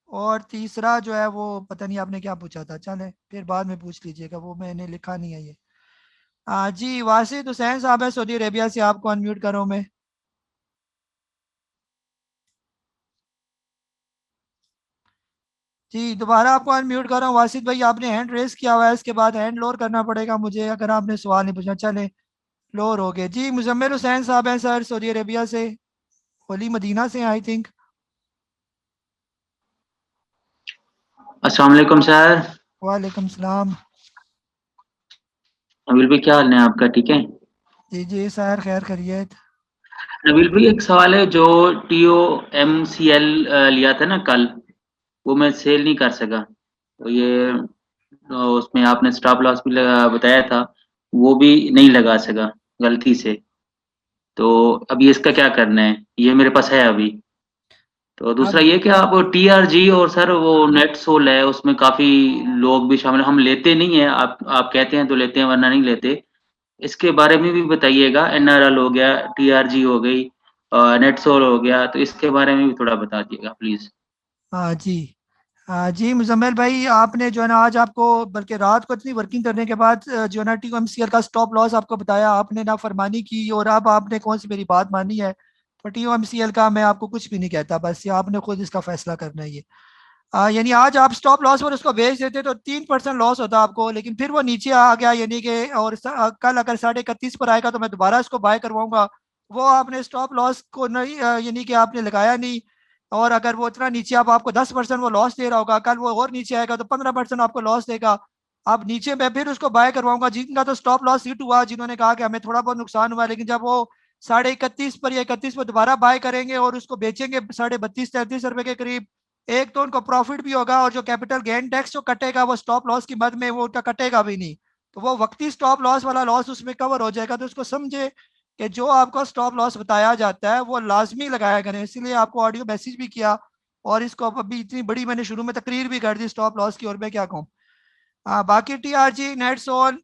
और तीसरा जो है वो पता नहीं आपने क्या पूछा था, चले फिर बाद में पूछ लीजिएगा, वो मैंने लिखा नहीं है ये। जी, वासिद हुसैन साहब है सऊदी अरेबिया से, आपको अनम्यूट करो मैं। जी, दोबारा आपको अनम्यूट कर रहा हूँ वासिद भाई, आपने हैंड रेस किया हुआ है, इसके बाद हैंड लोअर करना पड़ेगा मुझे अगर आपने सवाल नहीं पूछा। चले लोअर हो गए। जी, मुजम्मिल हुसैन साहब हैं सर सऊदी अरेबिया से, होली मदीना से आई थिंक। अस्सलाम वालेकुम सर। वालेकुम सलाम। नबील भाई क्या हाल है आपका? ठीक है जी जी सर, खैर खैरियत। नबील भाई, एक सवाल है, जो TOMCL लिया था ना कल, वो मैं सेल नहीं कर सका, तो ये उसमें आपने स्टॉप लॉस भी बताया था, वो भी नहीं लगा सका गलती से। तो अभी इसका क्या करना है? ये मेरे पास है अभी। तो दूसरा अब ये कि आप TRG और सर वो नेट सोल है, उसमें काफी लोग भी शामिल, हम लेते नहीं है, आप कहते हैं तो लेते हैं वरना नहीं लेते। इसके बारे में भी बताइएगा। NRL हो गया, TRG हो गई, नेट सोल हो गया, तो इसके बारे में भी थोड़ा बता दीजिएगा प्लीज। हाँ जी, हाँ जी मुजम्मिल भाई, आपने जो है ना आज आपको, बल्कि रात को इतनी वर्किंग करने के बाद जो है ना TOMCL का स्टॉप लॉस आपको बताया, आपने ना फरमानी की, और अब आपने कौन सी मेरी बात मानी है। तो TOMCL का मैं आपको कुछ भी नहीं कहता, बस ये आपने खुद इसका फैसला करना है ये। यानी आज आप स्टॉप लॉस पर उसको बेच देते तो 3% लॉस होता आपको, लेकिन फिर वो नीचे आ गया, यानी कि, और कल अगर 31.5 पर आएगा तो मैं दोबारा इसको बाय करवाऊंगा। वो आपने स्टॉप लॉस को नहीं, यानी कि आपने लगाया नहीं, और अगर वो इतना नीचे आपको 10% वो लॉस दे रहा होगा, कल वो और नीचे आएगा तो 15% आपको लॉस देगा। अब नीचे मैं फिर उसको बाय करवाऊंगा। जिनका तो स्टॉप लॉस हिट हुआ, जिन्होंने कहा कि हमें थोड़ा बहुत नुकसान हुआ, लेकिन जब वो 31.5 पर या 31 पर दोबारा बाय करेंगे और उसको बेचेंगे 32-33 रुपए के करीब, एक तो उनको प्रॉफिट भी होगा, और जो कैपिटल गेन टैक्स जो कटेगा वो स्टॉप लॉस की मद में वो कटेगा भी नहीं, तो वो वक्ती स्टॉप लॉस वाला लॉस उसमें कवर हो जाएगा। तो उसको समझे कि जो आपको स्टॉप लॉस बताया जाता है वो लाजमी लगाया करें, इसीलिए आपको ऑडियो मैसेज भी किया, और इसको अभी इतनी बड़ी मैंने शुरू में तकरीर भी कर दी स्टॉप लॉस की, और मैं क्या कहूँ। बाकी TRG, नेटसोल,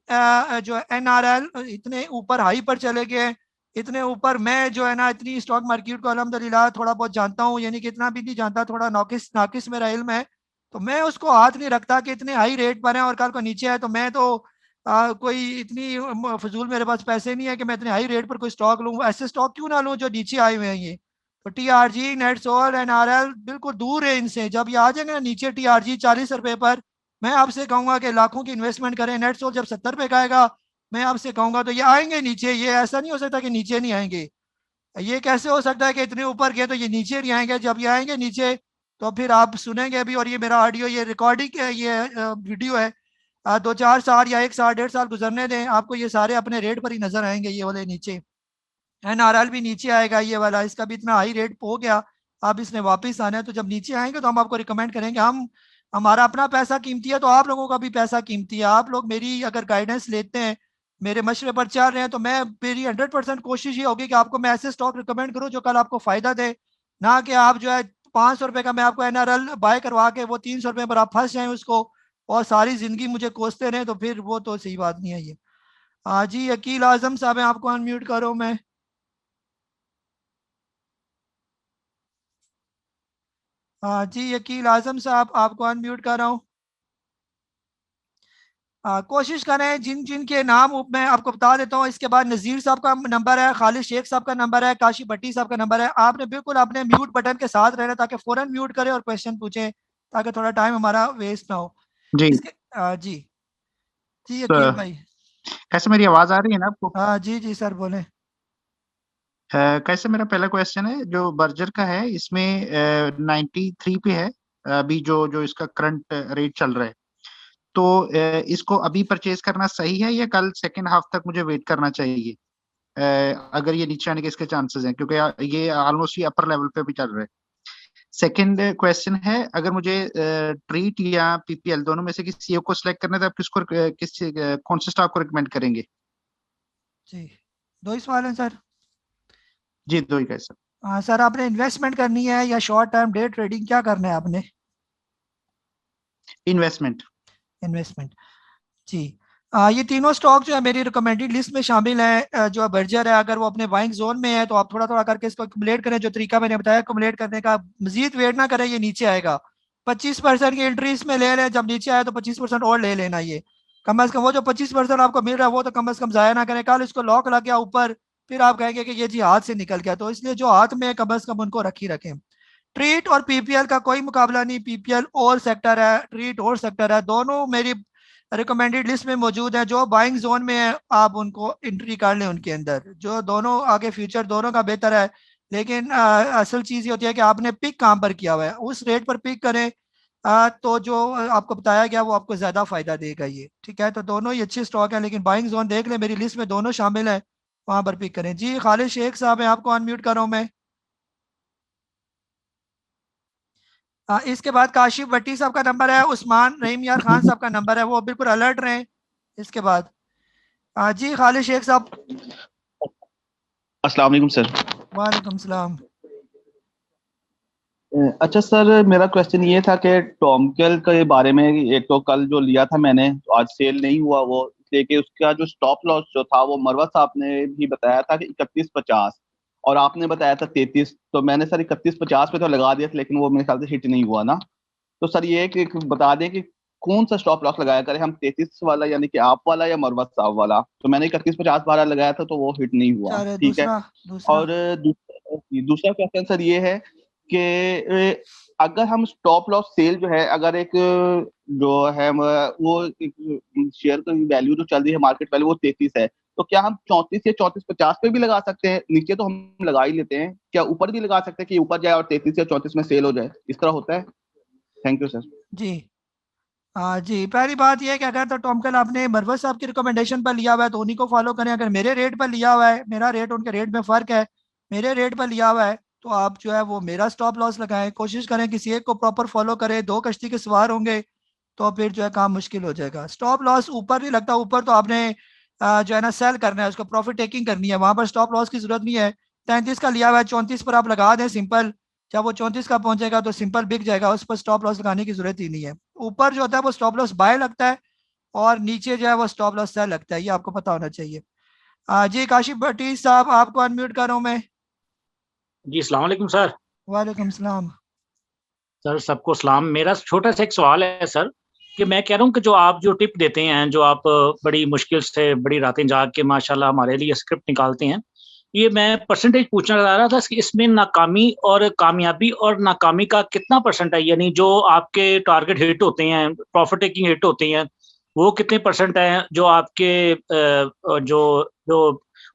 जो NRL इतने ऊपर हाई पर चले गए, इतने ऊपर। मैं जो है ना इतनी स्टॉक मार्केट को अल्हम्दुलिल्लाह थोड़ा बहुत जानता हूँ, यानी कि इतना भी नहीं जानता, थोड़ा नाकिस मेरा इल्म है, तो मैं उसको हाथ नहीं रखता कि इतने हाई रेट पर है और कल को नीचे है तो मैं तो कोई इतनी फजूल मेरे पास पैसे नहीं है कि मैं इतने हाई रेट पर कोई स्टॉक लूँ। ऐसे स्टॉक क्यों ना लूँ जो नीचे आए हुए हैं ये। तो TRG, नेटसोल, NRL बिल्कुल दूर है इनसे। जब ये आ जाएंगे ना नीचे TRG 40 रुपए पर, मैं आपसे कहूंगा कि लाखों की इन्वेस्टमेंट करें। नेटसोल जब 70 रुपए का आएगा, मैं आपसे कहूंगा तो ये आएंगे नीचे। ये ऐसा नहीं हो सकता कि नीचे नहीं आएंगे। ये कैसे हो सकता है कि इतने ऊपर गए तो ये नीचे नहीं आएंगे। जब ये आएंगे नीचे तो फिर आप सुनेंगे भी। और ये मेरा ऑडियो, ये रिकॉर्डिंग है, ये वीडियो है। 2-4 साल या 1 साल 1.5 साल गुजरने दें, आपको ये सारे अपने रेट पर ही नजर आएंगे। ये वाले नीचे NRL भी नीचे आएगा, ये वाला, इसका भी इतना हाई रेट हो गया, अब इसने वापस आना है। तो जब नीचे आएंगे तो हम आपको रिकमेंड करेंगे। हमारा अपना पैसा कीमती है, तो आप लोगों का भी पैसा कीमती है। आप लोग मेरी अगर गाइडेंस लेते हैं, मेरे मशवरे पर चल रहे हैं, तो मैं मेरी 100% कोशिश ये होगी कि आपको मैं ऐसे स्टॉक रिकमेंड करूँ जो कल आपको फायदा दे, ना कि आप जो है 500 रुपए का मैं आपको NRL बाय करवा के वो 300 रुपए पर आप फंस जाएं उसको और सारी जिंदगी मुझे कोसते रहे, तो फिर वो तो सही बात नहीं है ये। जी अकील आजम साहब, आपको अनम्यूट करो मैं। जी अकील आजम साहब, आपको अनम्यूट कर रहा हूँ। कोशिश करें जिन जिन के नाम मैं आपको बता देता हूँ। इसके बाद नज़ीर साहब का नंबर है, खालिद शेख साहब का नंबर है, काशी भट्टी साहब का नंबर है। आपने बिल्कुल अपने म्यूट बटन के साथ रहना ताकि फौरन म्यूट करें और क्वेश्चन पूछें, ताकि थोड़ा टाइम हमारा वेस्ट ना हो। जी जी जी अकील भाई, कैसे मेरी आवाज आ रही है ना आपको? हाँ जी जी सर बोले। कैसे, मेरा पहला क्वेश्चन है जो बर्जर का है, इसमें 93 पे है अभी जो जो इसका करंट रेट चल रहा है। तो इसको अभी परचेज करना सही है या कल सेकेंड हाफ तक मुझे वेट करना चाहिए? अगर ये नीचे आने के इसके चांसेस हैं, क्योंकि ये ऑलमोस्ट ये अपर लेवल पे भी चल रहा है। सेकेंड क्वेश्चन है, अगर मुझे ट्रीट या PPL दोनों में से किसी एक को सिलेक्ट करना है, तो आप कौन से स्टॉक को रिकमेंड करेंगे? जी 2 ही सवाल है सर। जी 2 ही है सर। हाँ सर, आपने इन्वेस्टमेंट करनी है या शॉर्ट टर्म डे ट्रेडिंग, क्या करना है आपने? इन्वेस्टमेंट। इन्वेस्टमेंट जी। ये तीनों स्टॉक जो है मेरी रिकमेंडेड लिस्ट में शामिल है। जो बर्जर है, अगर वो अपने बाइंग जोन में है तो आप थोड़ा थोड़ा करके इसको एक्युमुलेट करें, जो तरीका मैंने बताया एक्युमुलेट करने का। मजीद वेट ना करें, ये नीचे आएगा। 25% की एंट्री इसमें ले लें, जब नीचे आए तो 25% और ले लेना। ये कम अज कम वो जो 25% आपको मिल रहा है वो तो कम अज कम जाया ना करें। कल इसको लॉक लग गया ऊपर, फिर आप कहेंगे कि ये जी हाथ से निकल गया। तो इसलिए जो हाथ में कम अज कम उनको रखी रखें। ट्रीट और PPL का कोई मुकाबला नहीं। PPL और सेक्टर है, ट्रीट और सेक्टर है, दोनों मेरी रिकमेंडेड लिस्ट में मौजूद है। जो बाइंग जोन में है आप उनको एंट्री कर लें उनके अंदर। जो दोनों आगे फ्यूचर दोनों का बेहतर है, लेकिन असल चीज़ ये होती है कि आपने पिक कहाँ पर किया हुआ है, उस रेट पर पिक करें। तो जो आपको बताया गया वो आपको ज़्यादा फायदा देगा ये। ठीक है, तो दोनों ही अच्छे स्टॉक हैं, लेकिन बाइंग जोन देख लें, मेरी लिस्ट में दोनों शामिल है, वहाँ पर पिक करें। जी खालिद शेख साहब है, आपको अनम्यूट कर रहा हूँ मैं। इसके बाद काशिफ भट्टी साहब का नंबर है, उस्मान रहीम यार खान साहब का नंबर है, वो बिल्कुल अलर्ट रहें। इसके बाद जी खालिद शेख साहब। अस्सलाम वालेकुम सर। वालेकुम सलाम। अच्छा सर, मेरा क्वेश्चन ये था कि टॉमकेल के बारे में, एक तो कल जो लिया था मैंने, तो आज सेल नहीं हुआ वो, लेकिन उसका जो स्टॉप लॉस जो था वो मरवा साहब ने भी बताया था कि 31.50 और आपने बताया था 33। तो मैंने सर 31.50 पे तो लगा दिया था, लेकिन वो मेरे ख्याल से हिट नहीं हुआ ना। तो सर ये एक बता दें कि कौन सा स्टॉप लॉस लगाया करें हम, 33 वाला यानी कि आप वाला या मरवा साहब वाला? तो मैंने 31.50 बारह लगाया था तो वो हिट नहीं हुआ। ठीक है। और दूसरा क्वेश्चन सर ये है कि अगर हम स्टॉप लॉस सेल जो है, अगर एक जो है वो शेयर की वैल्यू जो चल रही है मार्केट वैल्यू वो 33 है, तो क्या हम 34 या 34.50 पे भी लगा सकते हैं? नीचे तो हम लगा ही लेते हैं, क्या ऊपर भी लगा सकते हैं कि ऊपर जाए और 33 या 34 में सेल हो जाए? इस तरह होता है? Thank you sir. जी जी, पहली बात यह है कि अगर तो टॉमकेल आपने मरवत साहब की रिकमेंडेशन पर लिया हुआ है तो उन्हीं को फॉलो करें। अगर मेरे रेट पर लिया हुआ है, मेरा रेट उनके रेट में फ़र्क है, मेरे रेट पर लिया हुआ है, तो आप जो है वो मेरा स्टॉप लॉस लगाएं। कोशिश करें किसी एक को प्रॉपर फॉलो करें। 2 कश्ती के सवार होंगे तो फिर जो है काम मुश्किल हो जाएगा। स्टॉप लॉस ऊपर नहीं लगता, ऊपर तो आपने जो है ना सेल करना है, उसको प्रॉफिट टेकिंग करनी है, वहाँ पर स्टॉप लॉस की जरूरत नहीं है। 33 का लिया हुआ है, 34 पर आप लगा दें सिंपल। जब वो 34 का पहुंचेगा तो सिंपल बिक जाएगा, उस पर स्टॉप लॉस लगाने की जरूरत ही नहीं है। ऊपर जो होता है वो स्टॉप लॉस बाय लगता है और नीचे जो है वो स्टॉप लॉस सेल लगता है, ये आपको पता होना चाहिए। जी काशिफ भट्टी साहब, आपको अनम्यूट कर रहा हूं मैं। जी अस्सलाम वालेकुम सर। वालेकुम सलाम। सर सबको सलाम। मेरा छोटा सा एक सवाल है सर कि मैं कह रहा हूँ कि जो आप जो टिप देते हैं, जो आप बड़ी मुश्किल से बड़ी रातें जाग के माशाल्लाह हमारे लिए स्क्रिप्ट निकालते हैं, ये मैं परसेंटेज पूछना चाह रहा था कि इसमें नाकामी और कामयाबी और नाकामी का कितना परसेंट है, यानी जो आपके टारगेट हिट होते हैं, प्रॉफिट टेकिंग हिट होते हैं, वो कितने परसेंट हैं, जो आपके जो जो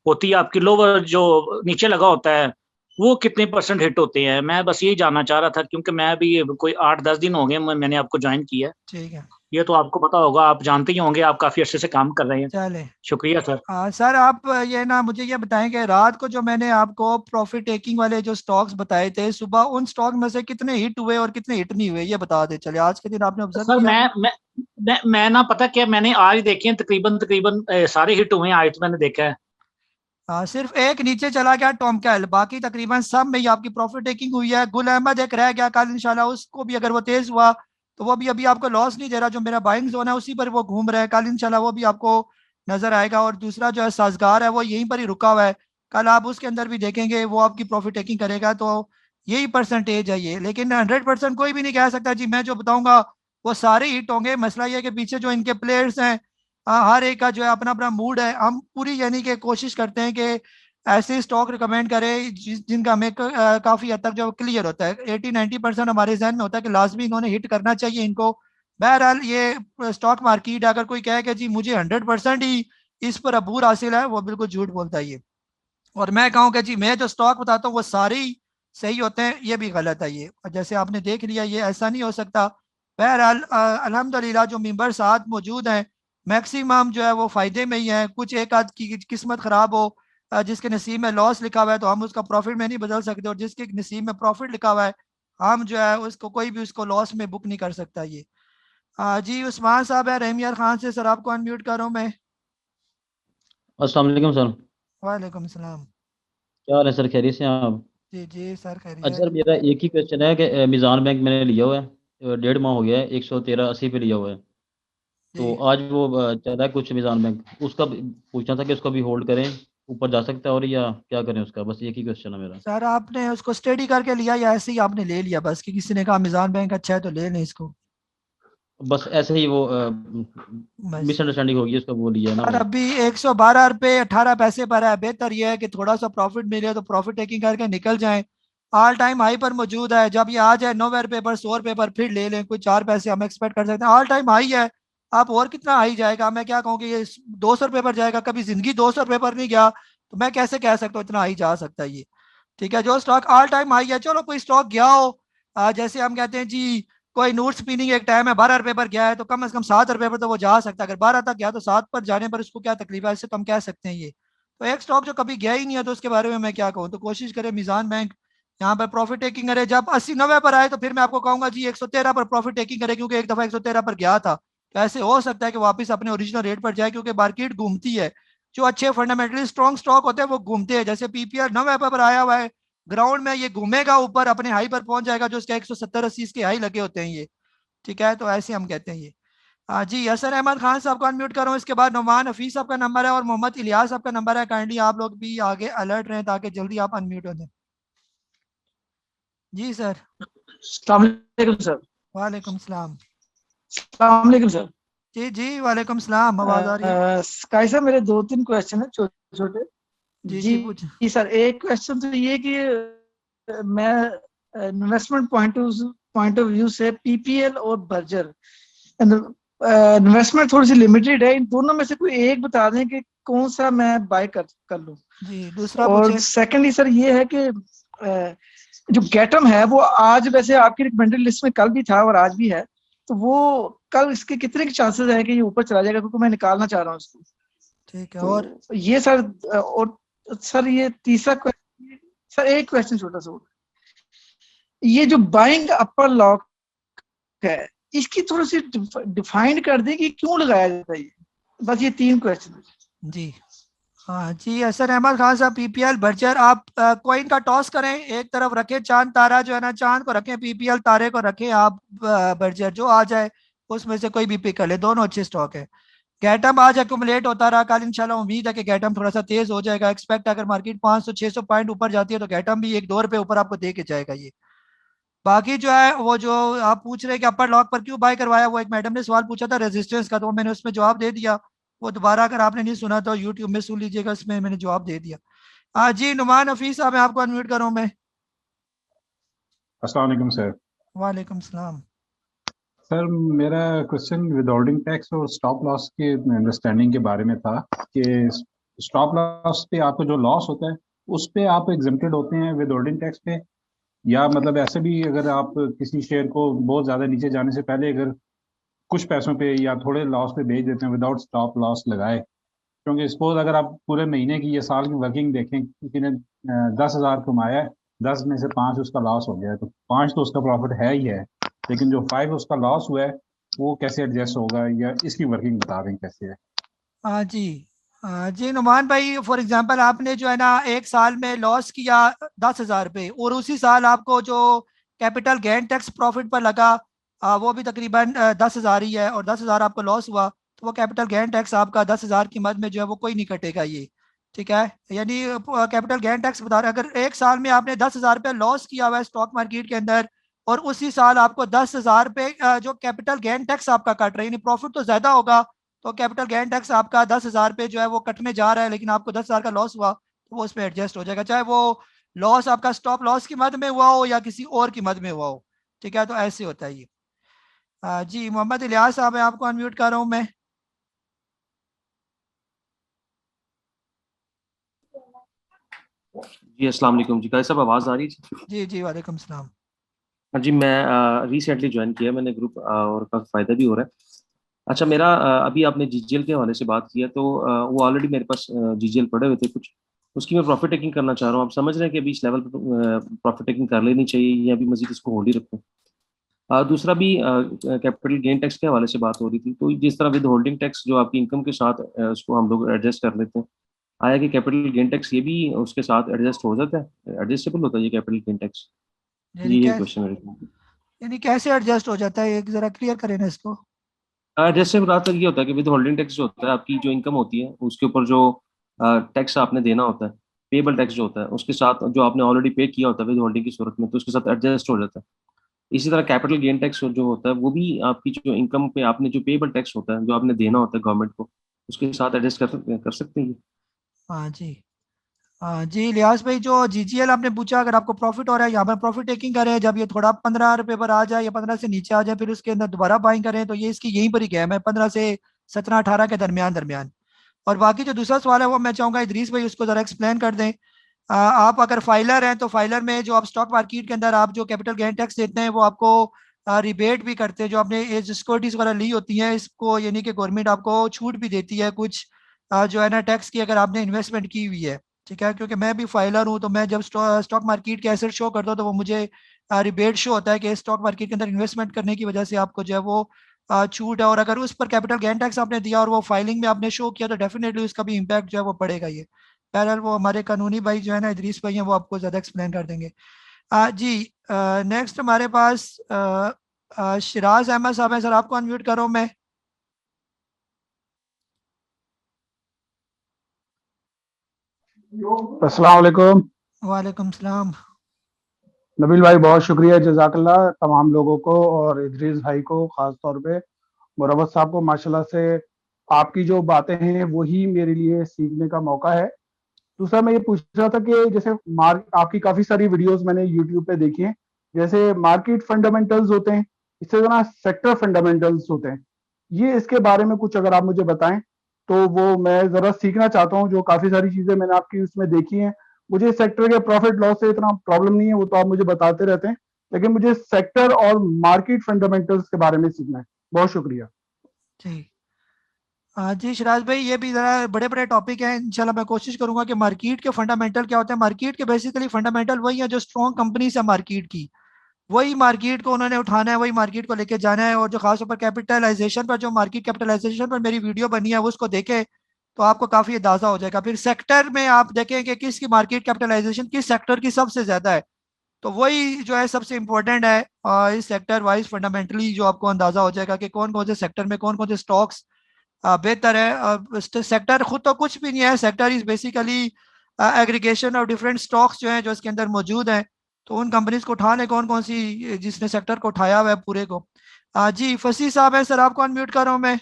होती है आपकी लोअर जो नीचे लगा होता है वो कितने परसेंट हिट होते हैं। मैं बस यही जानना चाह रहा था, क्योंकि मैं भी कोई 8-10 दिन हो गए मैंने आपको ज्वाइन किया है। ठीक है, ये तो आपको पता होगा, आप जानते ही होंगे, आप काफी अच्छे से काम कर रहे हैं। चले शुक्रिया सर। सर आप ये ना मुझे ये बताएं कि रात को जो मैंने आपको प्रॉफिट टेकिंग वाले जो स्टॉक्स बताए थे, सुबह उन स्टॉक में से कितने हिट हुए और कितने हिट नहीं हुए, ये बता दे चले। आज के दिन आपने ऑब्जर्व सर किया? मैं ना पता क्या, मैंने आज देखे हैं तकरीबन सारे हिट हुए हैं आज, तो मैंने देखा है। सिर्फ एक नीचे चला गया टॉमकैल, बाकी तकरीबन सब में ही आपकी प्रॉफिट टेकिंग हुई है। गुल अहमद एक रह गया, कल इंशाल्लाह उसको भी अगर वो तेज हुआ तो वो भी अभी आपको लॉस नहीं दे रहा, जो मेरा बाइंग जोन है उसी पर वो घूम रहा है, कल इंशाल्लाह वो भी आपको नजर आएगा। और दूसरा जो है साजगार है वो यहीं पर ही रुका हुआ है, कल आप उसके अंदर भी देखेंगे वो आपकी प्रॉफिट टेकिंग करेगा। तो यही परसेंटेज है ये, लेकिन 100% कोई भी नहीं कह सकता जी मैं जो बताऊंगा वो सारे हिट होंगे। मसला ये है कि पीछे जो इनके प्लेयर्स हैं हर एक का जो है अपना अपना मूड है। हम पूरी यानी कि कोशिश करते हैं कि ऐसे स्टॉक रिकमेंड करें जिनका हमें काफ़ी हद तक जो क्लियर होता है। 80-90% हमारे जहन में होता है कि लाजमी इन्होंने हिट करना चाहिए इनको। बहरहाल ये स्टॉक मार्केट, अगर कोई कहे कि जी मुझे 100% ही इस पर अबूर हासिल है, वो बिल्कुल झूठ बोलता है ये। और मैं कहूँ कि जी मैं जो स्टॉक बताता हूँ वो सारे ही सही होते हैं, ये भी गलत है ये। जैसे आपने देख लिया ये ऐसा नहीं हो सकता। बहरहाल अल्हम्दुलिल्लाह जो मेंबर साथ मौजूद हैं मैक्सिमम जो है वो फ़ायदे में ही हैं। कुछ एक आध की किस्मत ख़राब हो, जिसके नसीब में लॉस लिखा हुआ है तो हम उसका प्रॉफिट में नहीं बदल सकते, और जिसके नसीब में प्रॉफिट लिखा हुआ है हम जो है उसको कोई भी उसको लॉस में बुक नहीं कर सकता ये। जी उस्मान साहब है रहमियार खान से, सर आपको अनम्यूट कर रहा हूँ मैं। अस्सलाम वालेकुम सर। वालेकुम सलाम। क्या हाल है सर, खैरियत से हैं आप? जी जी सर खैरियत। अच्छा सर, मेरा एक ही क्वेश्चन है कि मिज़ान बैंक मैंने लिया हुआ है, 1.5 माह हो गया है, 113.80 पे लिया हुआ है। तो आज वो चल रहा है कुछ मिज़ान बैंक, उसका पूछना था कि उसको भी होल्ड करें, ऊपर जा सकता है और या क्या करें उसका, बस एक ही क्वेश्चन है मेरा। सर आपने उसको स्टडी करके लिया या ऐसे ही आपने ले लिया बस कि किसी ने कहा मिजान बैंक अच्छा है तो ले लें इसको? बस ऐसे ही वो मिसअंडरस्टैंडिंग होगी उसका, वो लिया ना सर वो। अभी 112 रुपये 18 पैसे पर है। बेहतर यह है कि थोड़ा सा प्रॉफिट मिले तो प्रॉफिट टेकिंग करके निकल जाएं। ऑल टाइम हाई पर मौजूद है, जब ये आ जाए 90 रुपये पर 100 रुपये पर फिर ले लें, कोई 4 पैसे हम एक्सपेक्ट कर सकते हैं। ऑल टाइम हाई है, आप और कितना हाई जाएगा? मैं क्या कहूँ कि ये 200 रुपये पर जाएगा, कभी जिंदगी 200 रुपये पर नहीं गया, तो मैं कैसे कह सकता हूँ इतना हाई जा सकता है ये। ठीक है, जो स्टॉक ऑल टाइम हाई है, चलो कोई स्टॉक गया हो जैसे हम कहते हैं जी कोई नोट स्पिनिंग एक टाइम है 12 रुपये पर गया है तो कम से कम 7 रुपये पर तो वो जा सकता है। अगर 12 तक गया तो 7 पर जाने पर उसको क्या तकलीफ है, इससे कम कह सकते हैं ये। तो एक स्टॉक जो कभी गया ही नहीं है तो उसके बारे में मैं क्या कहूँ। तो कोशिश करें मिजान बैंक यहाँ पर प्रॉफिट टेकिंग करे, जब 80-90 पर आए तो फिर मैं आपको कहूंगा जी 113 पर प्रॉफिट टेकिंग करे, क्योंकि एक दफा 113 पर गया था तो ऐसे हो सकता है कि वापस अपने ओरिजिनल रेट पर जाए, क्योंकि मार्केट घूमती है। जो अच्छे फंडामेंटली स्ट्रॉन्ग स्टॉक होते हैं वो घूमते हैं। जैसे पीपीआर 90 पर आया हुआ है, ग्राउंड में ये घूमेगा ऊपर अपने हाई पर पहुंच जाएगा, जो इसका 170-80 के हाई लगे होते हैं ये। ठीक है, तो ऐसे हम कहते हैं ये। जी हसन अहमद खान साहब को अनम्यूट कर रहा हूँ, इसके बाद नुमान हफीज साहब का नंबर है और मोहम्मद इलियास साहब का नंबर है। काइंडली आप लोग भी आगे अलर्ट रहें ताकि जल्दी आप अनम्यूट हो जाए। जी सर। अस्सलाम वालेकुम सर। वालेकुम सलाम। अस्सलाम वालेकुम सर। जी जी वालेकुम सलाम, आवाज आ रही है? स्काई सर मेरे 2-3 क्वेश्चन है छोटे छोटे। जी सर एक क्वेश्चन तो ये कि मैं इन्वेस्टमेंट पॉइंट ऑफ व्यू से पीपीएल और बर्जर इन्वेस्टमेंट थोड़ी सी लिमिटेड है, इन दोनों में से कोई एक बता दें कि कौन सा मैं बाय कर लूं। जी दूसरा और सेकेंडली सर ये है कि जो गेटम है वो आज वैसे आपकी रिकमेंडेड लिस्ट में कल भी था और आज भी है, तो वो कल इसके कितने के चांसेस है कि ये ऊपर चला जाएगा, क्योंकि मैं निकालना चाह रहा हूँ इसको। ठीक है। तो और ये सर, और सर ये तीसरा क्वेश्चन, सर एक क्वेश्चन छोटा सा, ये जो बाइंग अपर लॉक है इसकी थोड़ी सी डिफाइन कर दें कि क्यों लगाया जाता है ये। बस ये 3 क्वेश्चन। जी हाँ जी हसन अहमद खान साहब, पीपीएल बर्जर आप कॉइन का टॉस करें, एक तरफ रखें चांद तारा जो है ना, चांद को रखें, पीपीएल तारे को रखें आप। बर्जर जो आ जाए उसमें से कोई भी पिक कर ले, दोनों अच्छे स्टॉक है। गैटम आज एक्यूमुलेट होता रहा, कल इंशाल्लाह उम्मीद है कि गैटम थोड़ा सा तेज हो जाएगा। एक्सपेक्ट अगर मार्केट 500-600 पॉइंट ऊपर जाती है तो गैटम भी 1-2 रुपये ऊपर आपको दे के जाएगा ये। बाकी जो है वो जो आप पूछ रहे हैं कि अपर लॉक पर क्यों बाय करवाया, वो एक मैडम ने सवाल पूछा था रेजिस्टेंस का, तो मैंने उसमें जवाब दे दिया। वो दोबारा अगर आपने नहीं सुना तो यूट्यूब में सुन लीजिएगा, उसमें मैंने जवाब दे दिया। जी नुमान हफीज साहब, मैं आपको अनम्यूट कर रहा हूँ मैं। अस्सलाम वालेकुम सर। वालेकुम सलाम। सर मेरा क्वेश्चन विदहोल्डिंग टैक्स और स्टॉप लॉस के अंडरस्टैंडिंग के बारे में था कि स्टॉप लॉस पे आपको जो लॉस होता है उस पे आप एग्जेम्प्टेड होते हैं विदहोल्डिंग टैक्स पे, या मतलब ऐसे भी अगर आप किसी शेयर को बहुत ज़्यादा नीचे जाने से पहले अगर कुछ पैसों पे या थोड़े लॉस पे बेच देते हैं विदाउट स्टॉप लॉस लगाए, क्योंकि सपोज अगर आप पूरे महीने की या साल की वर्किंग देखें, किसी ने 10,000 कमाया है, 10 में से 5 उसका लॉस हो गया है, तो 5 तो उसका प्रॉफिट है ही है, लेकिन जो 5 उसका लॉस हुआ है वो कैसे एडजस्ट होगा, या इसकी वर्किंग बता दें कैसे है। जी जी नुमान भाई, फॉर एग्जांपल आपने जो है ना एक साल में लॉस किया 10,000 रुपये, और उसी साल आपको जो कैपिटल गेन टैक्स प्रॉफिट पर लगा वो भी तकरीबन 10,000 ही है, और 10,000 आपको लॉस हुआ, तो वो कैपिटल गेन टैक्स आपका 10,000 की मद में जो है वो कोई नहीं कटेगा ये, ठीक है। यानी कैपिटल गेन टैक्स बता रहे हैं, अगर एक साल में आपने 10,000 रुपये लॉस किया हुआ है स्टॉक मार्केट के अंदर, और उसी साल आपको 10,000 रुपये जो कैपिटल गेन टैक्स आपका कट रहा है, यानी प्रॉफिट तो ज्यादा होगा, तो कैपिटल गेन टैक्स आपका 10,000 पे जो है वो कटने जा रहा है, लेकिन आपको 10,000 का लॉस हुआ तो वो उसमें एडजस्ट हो जाएगा, चाहे वो लॉस आपका स्टॉप लॉस की मद में हुआ हो या किसी और की मद में हुआ हो, ठीक है। तो ऐसे होता है ये। जी मोहम्मद इलियास साहब, मैं आपको अनम्यूट कर रहा हूँ मैं। जी अस्सलाम वालेकुम जी, कैसे साहब आवाज़ आ रही है? जी जी वालेकुम सलाम। हाँ जी, मैं रिसेंटली ज्वाइन किया मैंने ग्रुप और काफ़ी फ़ायदा भी हो रहा है। अच्छा, मेरा अभी आपने जीजीएल के हवाले से बात किया, तो वो ऑलरेडी मेरे पास जीजीएल पड़े हुए थे कुछ, उसकी मैं प्रॉफिट टेकिंग करना चाह रहा हूँ। आप समझ रहे हैं कि अभी इस लेवल पर प्रॉफिट टेकिंग कर लेनी चाहिए या अभी मजीद इसको होल्ड ही रखें? दूसरा भी कैपिटल गेन टैक्स के हवाले से बात हो रही थी, तो जिस तरह विद होल्डिंग टैक्स जो आपकी इनकम के साथ उसको हम लोग एडजस्ट कर लेते हैं, आया कि कैपिटल गेन टैक्स ये भी उसके साथ एडजस्ट हो जाता है, एडजस्टेबल होता है ये कैपिटल गेन टैक्स? ये क्वेश्चन मेरे, यानी कैसे एडजस्ट हो जाता है, एक जरा क्लियर करें ना इसको। जैसे बात ये होता है कि विद होल्डिंग टैक्स जो होता है, आपकी जो इनकम होती है उसके ऊपर जो टैक्स आपने देना होता है, पेबल टैक्स जो होता है, उसके साथ जो आपने ऑलरेडी पे किया होता है विद होल्डिंग की सूरत में, तो उसके साथ एडजस्ट हो जाता है। इसी तरह कैपिटल गेन टैक्स जो होता है वो भी आपकी जो इनकम पे आपने जो पेबल टैक्स होता है जो आपने देना होता है गवर्नमेंट को, उसके साथ एडजस्ट कर सकते हैं। हाँ जी, हाँ जी लियास भाई, जो जीजीएल आपने पूछा, अगर आपको प्रॉफिट हो रहा है यहाँ पर प्रॉफिट टेकिंग करें, जब ये थोड़ा 15 रुपये पर आ जाए या 15 से नीचे आ जाए फिर उसके अंदर दोबारा बाइंग करें, तो ये इसकी यहीं पर ही गेम है, 15 से 17-18 के दरमियान। और बाकी जो दूसरा सवाल है वो मैं चाहूँगा इदरीस भाई उसको ज़रा एक्सप्लेन कर दें। आप अगर फाइलर हैं तो फाइलर में जो आप स्टॉक मार्केट के अंदर आप जो कैपिटल गेन टैक्स देते हैं वो आपको रिबेट भी करते हैं, जो आपने ये सिक्योरिटीज वगैरह ली होती हैं इसको, यानी कि गवर्नमेंट आपको छूट भी देती है कुछ जो है ना टैक्स की, अगर आपने इन्वेस्टमेंट की हुई है, ठीक है। क्योंकि मैं भी फाइलर हूँ, तो मैं जब स्टॉक मार्केट के एसेट शो करता हूँ तो वो मुझे रिबेट शो होता है कि स्टॉक मार्केट के अंदर इन्वेस्टमेंट करने की वजह से आपको जो है वो छूट है, और अगर उस पर कैपिटल गेन टैक्स आपने दिया और वो फाइलिंग में आपने शो किया तो डेफिनेटली उसका भी इम्पैक्ट जो है वो पड़ेगा। ये बहरहाल वो हमारे कानूनी भाई जो है ना इदरीस भाई हैं, वो आपको ज़्यादा एक्सप्लेन कर देंगे। जी नेक्स्ट हमारे पास शिराज अहमद साहब हैं, सर आपको अनम्यूट करो मैं। अस्सलाम वालेकुम। वालेकुम सलाम। नबील भाई बहुत शुक्रिया, जज़ाकल्लाह तमाम लोगों को और इदरीस भाई को खास तौर पे, मुरव्वत साहब को, माशाल्लाह से आपकी जो बातें हैं वही मेरे लिए सीखने का मौका है। दूसरा मैं ये पूछ रहा था कि जैसे आपकी काफी सारी वीडियोस मैंने यूट्यूब पे देखी हैं, जैसे मार्केट फंडामेंटल्स होते हैं, इससे ज़रा सेक्टर फंडामेंटल्स होते हैं, ये इसके बारे में कुछ अगर आप मुझे बताएं तो वो मैं ज़रा सीखना चाहता हूँ। जो काफ़ी सारी चीज़ें मैंने आपकी उसमें देखी हैं, मुझे सेक्टर के प्रॉफिट लॉस से इतना प्रॉब्लम नहीं है, वो तो आप मुझे बताते रहते हैं, लेकिन मुझे सेक्टर और मार्केट फंडामेंटल्स के बारे में सीखना है। बहुत शुक्रिया जी। जी शिराज भाई, ये भी ज़रा बड़े बड़े टॉपिक हैं, इंशाल्लाह मैं कोशिश करूंगा कि मार्केट के फंडामेंटल क्या होते हैं। मार्केट के बेसिकली फंडामेंटल वही है जो स्ट्रॉन्ग कंपनीज है मार्केट की, वही मार्केट को उन्होंने उठाना है, वही मार्केट को लेके जाना है। और जो खासतौर पर कैपिटलाइजेशन पर, जो मार्केट कैपिटलाइजेशन पर मेरी वीडियो बनी है, वो उसको देखें तो आपको काफ़ी अंदाजा हो जाएगा। फिर सेक्टर में आप देखें कि किसकी मार्केट कैपिटलाइजेशन किस सेक्टर की सबसे ज़्यादा है, तो वही जो है सबसे इम्पोर्टेंट है। और इस सेक्टर वाइज फंडामेंटली जो आपको अंदाजा हो जाएगा कि कौन कौन से सेक्टर में कौन कौन से स्टॉक्स बेहतर है। सेक्टर खुद तो कुछ भी नहीं है, sector is basically aggregation of different stocks जो हैं जो इसके अंदर मौजूद हैं, तो उन कंपनीज को उठा लें, कौन कौन सी जिसने सेक्टर को उठाया हुआ है पूरे को। जी फसी साहब है सर, आपको अनम्यूट कर रहा हूँ मैं।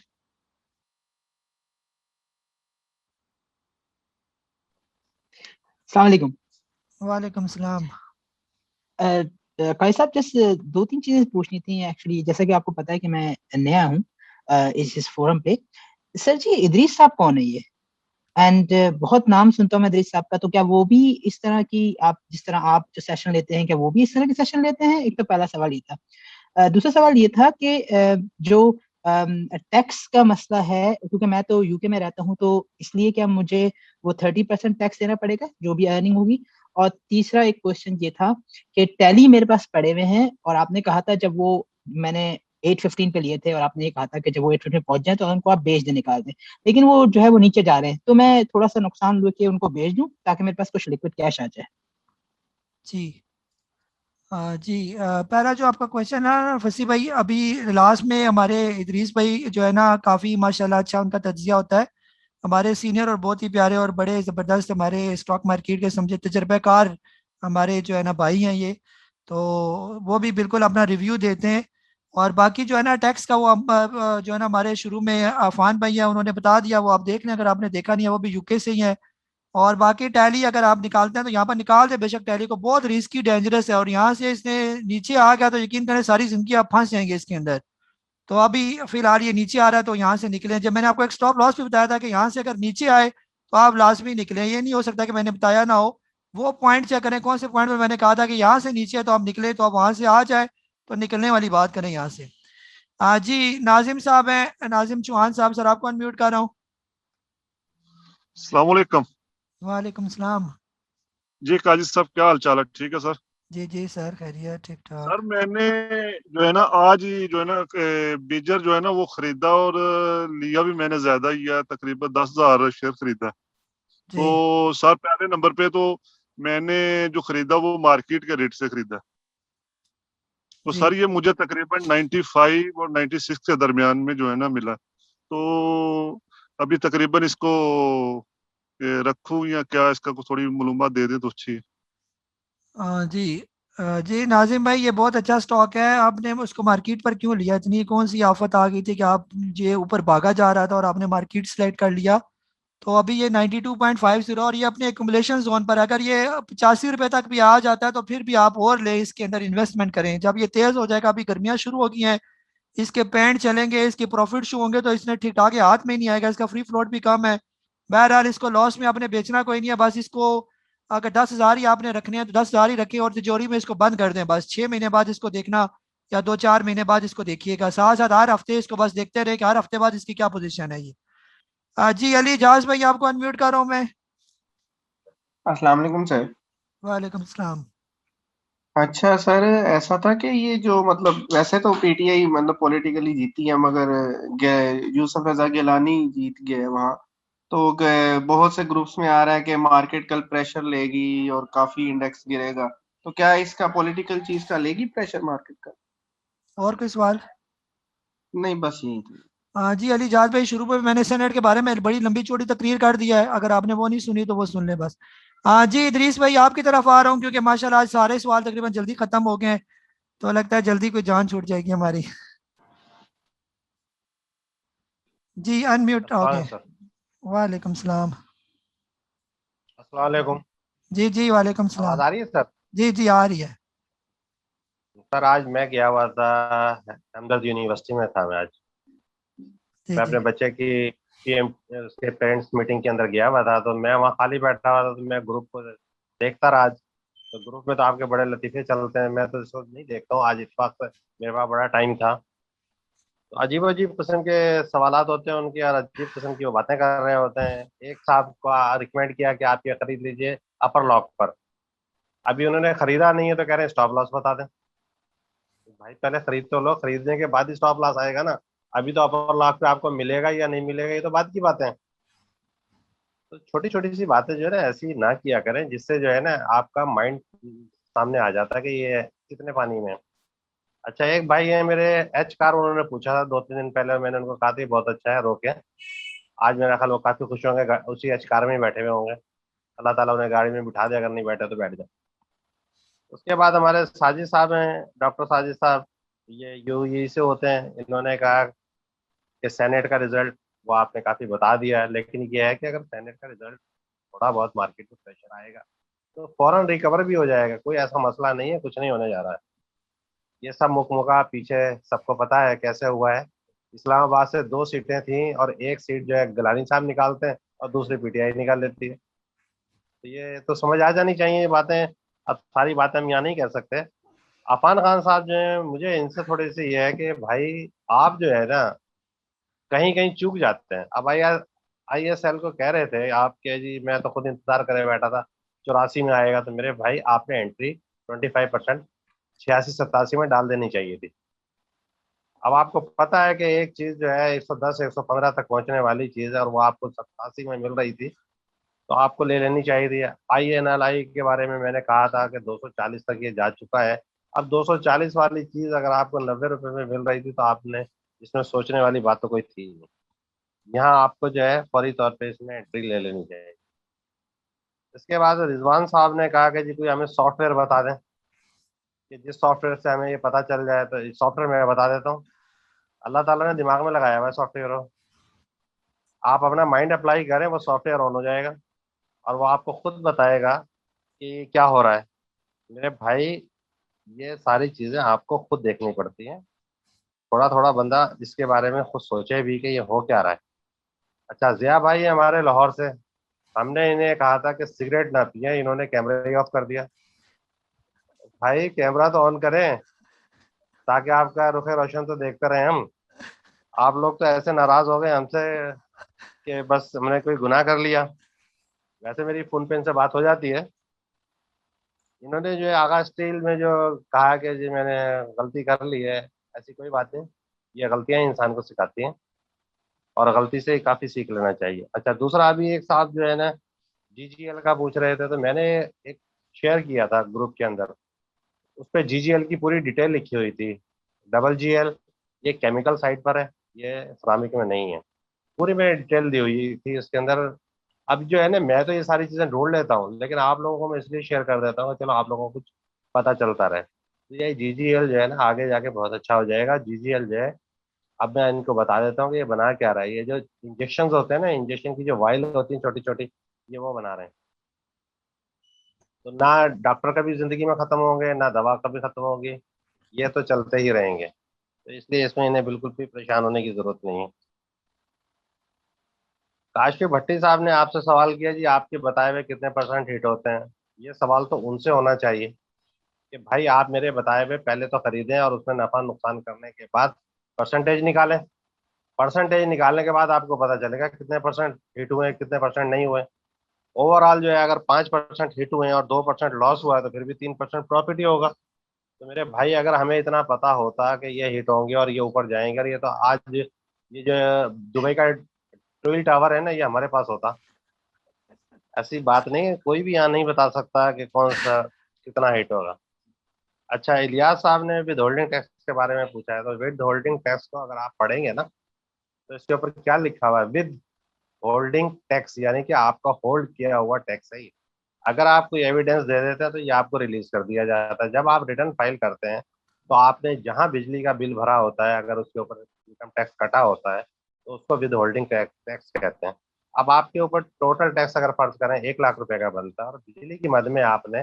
अस्सलाम वालेकुम। वालेकुम सलाम। काई साहब जस्ट दो तीन चीजें पूछनी थी एक्चुअली, जैसा कि आपको पता है कि मैं नया हूँ इस फोरम पे। सर जी इदरीस साहब कौन है ये? एंड बहुत नाम सुनता हूँ मैं इदरीस साहब का, तो क्या वो भी इस तरह की, आप जिस तरह आप जो सेशन लेते हैं, क्या वो भी इस तरह के सेशन लेते हैं? एक तो पहला सवाल ये था। दूसरा सवाल ये था कि जो टैक्स का मसला है, क्योंकि मैं तो यूके में रहता हूँ, तो इसलिए क्या मुझे वो 30% टैक्स देना पड़ेगा जो भी अर्निंग होगी? और तीसरा एक क्वेश्चन ये था कि टैली मेरे पास पड़े हुए हैं, और आपने कहा था जब वो मैंने 815 पे लिए थे, और आपने ये कहा था कि जब वो 815 पहुंच जाए तो उनको आप बेच दे, निकाल दें, लेकिन वो जो है वो नीचे जा रहे हैं, तो मैं थोड़ा सा नुकसान लेके उनको बेच दूं ताकि मेरे पास कुछ लिक्विड कैश आ जाए। जी जी पहला जो आपका क्वेश्चन है फसी भाई, अभी लास्ट में हमारे इदरीस भाई जो है ना, काफ़ी माशाल्लाह अच्छा उनका तज्जिया होता है। हमारे सीनियर और बहुत ही प्यारे और बड़े ज़बरदस्त हमारे स्टॉक मार्केट के समझे तजर्बाकार हमारे जो है ना भाई हैं ये, तो वो भी बिल्कुल अपना रिव्यू देते हैं। और बाकी जो है ना टैक्स का वो जो है ना हमारे शुरू में आफान भाई है, उन्होंने बता दिया, वो आप देख लें अगर आपने देखा नहीं है, वो भी यूके से ही है। और बाकी टैली अगर आप निकालते हैं तो यहाँ पर निकाल दे बेशक, टैली को बहुत रिस्की डेंजरस है, और यहाँ से इसने नीचे आ गया तो यकीन करें सारी जिंदगी आप फंस जाएंगे इसके अंदर। तो अभी फिलहाल ये नीचे आ रहा है तो यहाँ से निकले। जब मैंने आपको एक स्टॉप लॉस भी बताया था कि यहाँ से अगर नीचे आए तो आप लाजमी निकले, ये नहीं हो सकता कि मैंने बताया ना हो। वो पॉइंट चेक करें कौन से पॉइंट में मैंने कहा था कि यहाँ से नीचे है तो आप निकले, तो आप वहाँ से आ जाए तो निकलने वाली बात करें यहाँ से। जी नाजिम साहब हैं, नाजिम चौहान साहब, सर आपको अनम्यूट कर रहा हूँ। अस्सलाम वालेकुम। वालेकुम सलाम। जी काजी साहब क्या हाल चाल है? ठीक है सर। जी जी सर खैरियत ठीक ठाक। सर मैंने जो है ना आज ही जो है ना बीजर जो है ना वो खरीदा, और लिया भी मैंने ज्यादा ही है, तकरीबन 10,000 शेयर खरीदा। जी तो सर पहले नंबर पे तो मैंने जो खरीदा वो मार्केट के रेट से खरीदा। तो जी सर ये मुझे तकरीबन 95 और 96 के दरमियान में जो है ना मिला। तो अभी तकरीबन इसको रखूं या क्या, इसका कुछ थोड़ी मालूमात दे दे तो अच्छी है। जी जी नाजिम भाई, ये बहुत अच्छा स्टॉक है। आपने उसको मार्केट पर क्यों लिया? इतनी कौन सी आफत आ गई थी कि आप ये ऊपर भागा जा रहा था और आपने मार्केट सेलेक्ट कर लिया? तो अभी ये 92.50 और ये अपने एकुमुलेशन जोन पर, अगर ये 85 रुपए तक भी आ जाता है तो फिर भी आप और ले इसके अंदर इन्वेस्टमेंट करें। जब ये तेज हो जाएगा, अभी गर्मियाँ शुरू हो गई हैं, इसके पैंट चलेंगे, इसके प्रॉफिट शो होंगे, तो इसने ठीक ठाक हाथ में ही नहीं आएगा, इसका फ्री फ्लोट भी कम है। बहरहाल इसको लॉस में आपने बेचना कोई नहीं है, बस इसको अगर 10,000 ही आपने रखने हैं तो 10,000 ही रखें और तिजोरी में इसको बंद कर दें। बस 6 महीने बाद इसको देखना, या 2-4 महीने बाद इसको देखिएगा, साथ साथ हर हफ्ते इसको बस देखते रहे कि हर हफ्ते बाद इसकी क्या पोजीशन है ये। जी अली जाज भाई आपको अनम्यूट कर रहा हूँ मैं। अस्सलाम वालेकुम सर। वालेकुम सलाम। अच्छा सर, ऐसा था कि ये जो मतलब वैसे तो पीटीआई मतलब पॉलिटिकली जीती है, मगर यूसुफ रजा गिलानी जीत गए वहाँ। तो बहुत से ग्रुप्स में आ रहा है कि मार्केट कल प्रेशर लेगी और काफी इंडेक्स गिरेगा। तो क्या इसका पॉलिटिकल चीज का लेगी प्रेशर मार्केट का? और कोई सवाल? नहीं बस यही थी। जी अली जाज भाई, शुरू में मैंने सेनेट के बारे में बड़ी लंबी चौड़ी तकरीर कर दिया है, अगर आपने वो नहीं सुनी तो वो सुन ले बस। जी इदरीस भाई आपकी तरफ आ रहा हूँ, क्योंकि माशाल्लाह आज सारे सवाल तकरीबन जल्दी खत्म हो गए हैं, तो लगता है जल्दी कोई जान छूट जाएगी हमारी। जी अनम्यूट ओके। सर। वालेकुम सलाम। अस्सलाम वालेकुम। जी जी वालेकुम आवाज सलाम। आ रही है सर? जी जी आ रही है। सर आज मैं गया हुआ था, हमदर्द यूनिवर्सिटी में था मैं आज। जी मैं जी अपने बच्चे की पीएम उसके पेरेंट्स मीटिंग के अंदर गया हुआ था, तो मैं वहाँ खाली बैठा हुआ था, तो मैं ग्रुप को देखता रहा आज। तो ग्रुप में तो आपके बड़े लतीफे चलते हैं, मैं तो इसको नहीं देखता हूँ। आज इस वक्त मेरे पास बड़ा टाइम था, तो अजीब अजीब किस्म के सवालात होते हैं उनके, और अजीब किस्म की वो बातें कर रहे होते हैं। एक साहब को रिकमेंड किया कि आप ये खरीद लीजिए अपर लॉक पर। अभी उन्होंने खरीदा नहीं है तो कह रहे हैं स्टॉप लॉस बता दें। भाई पहले खरीद तो लो, खरीदने के बाद ही स्टॉप लॉस आएगा ना। अभी तो अपर लॉक पे आपको मिलेगा या नहीं मिलेगा, ये तो बात की बात है। तो छोटी छोटी सी बातें जो है ना ऐसी ना किया करें, जिससे जो है ना आपका माइंड सामने आ जाता है कि ये कितने पानी में है। अच्छा एक भाई है मेरे एच कार, उन्होंने पूछा था 2-3 दिन पहले, मैंने उनको कहा था बहुत अच्छा है रोके। आज मेरा ख्याल वो काफी खुश होंगे, उसी एच कार में ही बैठे हुए होंगे। अल्लाह ताला उन्हें गाड़ी में बिठा दे, अगर नहीं बैठे तो बैठ जाए। उसके बाद हमारे साजिद साहब हैं, डॉक्टर साजिद साहब, ये यूएई से होते हैं। इन्होंने कहा कि सेनेट का रिजल्ट वो आपने काफ़ी बता दिया है, लेकिन ये है कि अगर सेनेट का रिजल्ट थोड़ा बहुत मार्केट में प्रेशर आएगा तो फौरन रिकवर भी हो जाएगा, कोई ऐसा मसला नहीं है, कुछ नहीं होने जा रहा है। ये सब मुकमुका पीछे सबको पता है कैसे हुआ है। इस्लामाबाद से 2 सीटें थी और 1 सीट जो है गिलानी साहब निकालते हैं और दूसरी पीटीआई निकाल लेती है। तो ये तो समझ आ जानी चाहिए ये बातें। अब सारी बातें हम यहाँ नहीं कह सकते। अफान खान साहब जो है, मुझे इनसे थोड़ी सी ये है कि भाई आप जो है ना कहीं कहीं चूक जाते हैं। अब ISL को कह रहे थे आप के जी, मैं तो खुद इंतजार करे बैठा था 84 में आएगा, तो मेरे भाई आपने एंट्री 25% 86-87 में डाल देनी चाहिए थी। अब आपको पता है कि एक चीज जो है 110-115 तक पहुंचने वाली चीज है और वो आपको 87 में मिल रही थी, तो आपको ले लेनी चाहिए थी। INLI के बारे में मैंने कहा था कि 240 तक ये जा चुका है। अब 240 वाली चीज अगर आपको 90 रुपए में मिल रही थी तो आपने इसमें सोचने वाली बात तो कोई थी ही नहीं। यहाँ आपको जो है फौरी तौर पे इसमें एंट्री ले लेनी चाहिए। इसके बाद रिजवान साहब ने कहा कि जी कोई हमें सॉफ्टवेयर बता दें कि जिस सॉफ्टवेयर से हमें ये पता चल जाए, तो इस सॉफ्टवेयर मैं बता देता हूँ। अल्लाह ताला ने दिमाग में लगाया हुआ है सॉफ्टवेयर हो, आप अपना माइंड अप्लाई करें, वो सॉफ्टवेयर ऑन हो जाएगा और वो आपको खुद बताएगा कि क्या हो रहा है। मेरे भाई ये सारी चीज़ें आपको खुद देखनी पड़ती हैं। थोड़ा थोड़ा बंदा इसके बारे में खुद सोचे भी कि ये हो क्या रहा है। अच्छा, जिया भाई हमारे लाहौर से, हमने इन्हें कहा था कि सिगरेट ना पिए, इन्होंने कैमरा ही ऑफ कर दिया। भाई कैमरा तो ऑन करें ताकि आपका रुखे रोशन तो देखते रहे हम। आप लोग तो ऐसे नाराज हो गए हमसे कि बस हमने कोई गुनाह कर लिया। वैसे मेरी फोन पे इनसे बात हो जाती है। इन्होंने जो है आगा स्टील में जो कहा कि जी मैंने गलती कर ली है, ऐसी कोई बात नहीं। ये गलतियां इंसान को सिखाती हैं और गलती से काफ़ी सीख लेना चाहिए। अच्छा, दूसरा अभी एक साहब जो है ना GGL का पूछ रहे थे, तो मैंने एक शेयर किया था ग्रुप के अंदर, उस पर GGL की पूरी डिटेल लिखी हुई थी। GGL ये केमिकल साइड पर है, ये इस्लामिक में नहीं है। पूरी मैं डिटेल दी हुई थी उसके अंदर। अब जो है ना मैं तो ये सारी चीज़ें ढूंढ लेता हूँ, लेकिन आप लोगों को मैं इसलिए शेयर कर देता हूँ चलो आप लोगों को कुछ पता चलता रहे। तो ये GGL जो है ना आगे जाके बहुत अच्छा हो जाएगा। GGL जो है, अब मैं इनको बता देता हूँ कि ये बना क्या रहा है। ये जो इंजेक्शन होते हैं ना, इंजेक्शन की जो वायल होती है छोटी छोटी, ये वो बना रहे हैं। तो ना डॉक्टर कभी जिंदगी में खत्म होंगे, ना दवा कभी खत्म होगी, ये तो चलते ही रहेंगे। तो इसलिए इसमें इन्हें बिल्कुल भी परेशान होने की जरूरत नहीं है। काशिफ भट्टी साहब ने आपसे सवाल किया जी आपके बताए हुए कितने % हिट होते हैं। ये सवाल तो उनसे होना चाहिए कि भाई आप मेरे बताए हुए पहले तो खरीदें और उसमें नफा नुकसान करने के बाद परसेंटेज निकालें। परसेंटेज निकालने के बाद आपको पता चलेगा कितने % हिट हुए, कितने % नहीं हुए। ओवरऑल जो है अगर 5% हिट हुए हैं और 2% लॉस हुआ है तो फिर भी 3% प्रॉफिट ही होगा। तो मेरे भाई अगर हमें इतना पता होता कि ये हिट होंगे और ये ऊपर जाएंगे, और ये तो आज ये जो दुबई का ट्विल टावर है ना, ये हमारे पास होता। ऐसी बात नहीं है, कोई भी यहाँ नहीं बता सकता कि कौन सा कितना हिट होगा। अच्छा, इलियास साहब ने विद होल्डिंग टैक्स के बारे में पूछा है, तो विद होल्डिंग टैक्स को अगर आप पढ़ेंगे ना तो इसके ऊपर क्या लिखा हुआ है, विद होल्डिंग टैक्स, यानी कि आपका होल्ड किया हुआ टैक्स है। अगर आप कोई एविडेंस दे देते हैं तो ये आपको रिलीज कर दिया जाता है। जब आप रिटर्न फाइल करते हैं तो आपने जहां बिजली का बिल भरा होता है, अगर उसके ऊपर इनकम टैक्स कटा होता है तो उसको विद होल्डिंग टैक्स कहते हैं। अब आपके ऊपर टोटल टैक्स अगर फर्ज करें 1 लाख रुपए का बनता है और बिजली की मद में आपने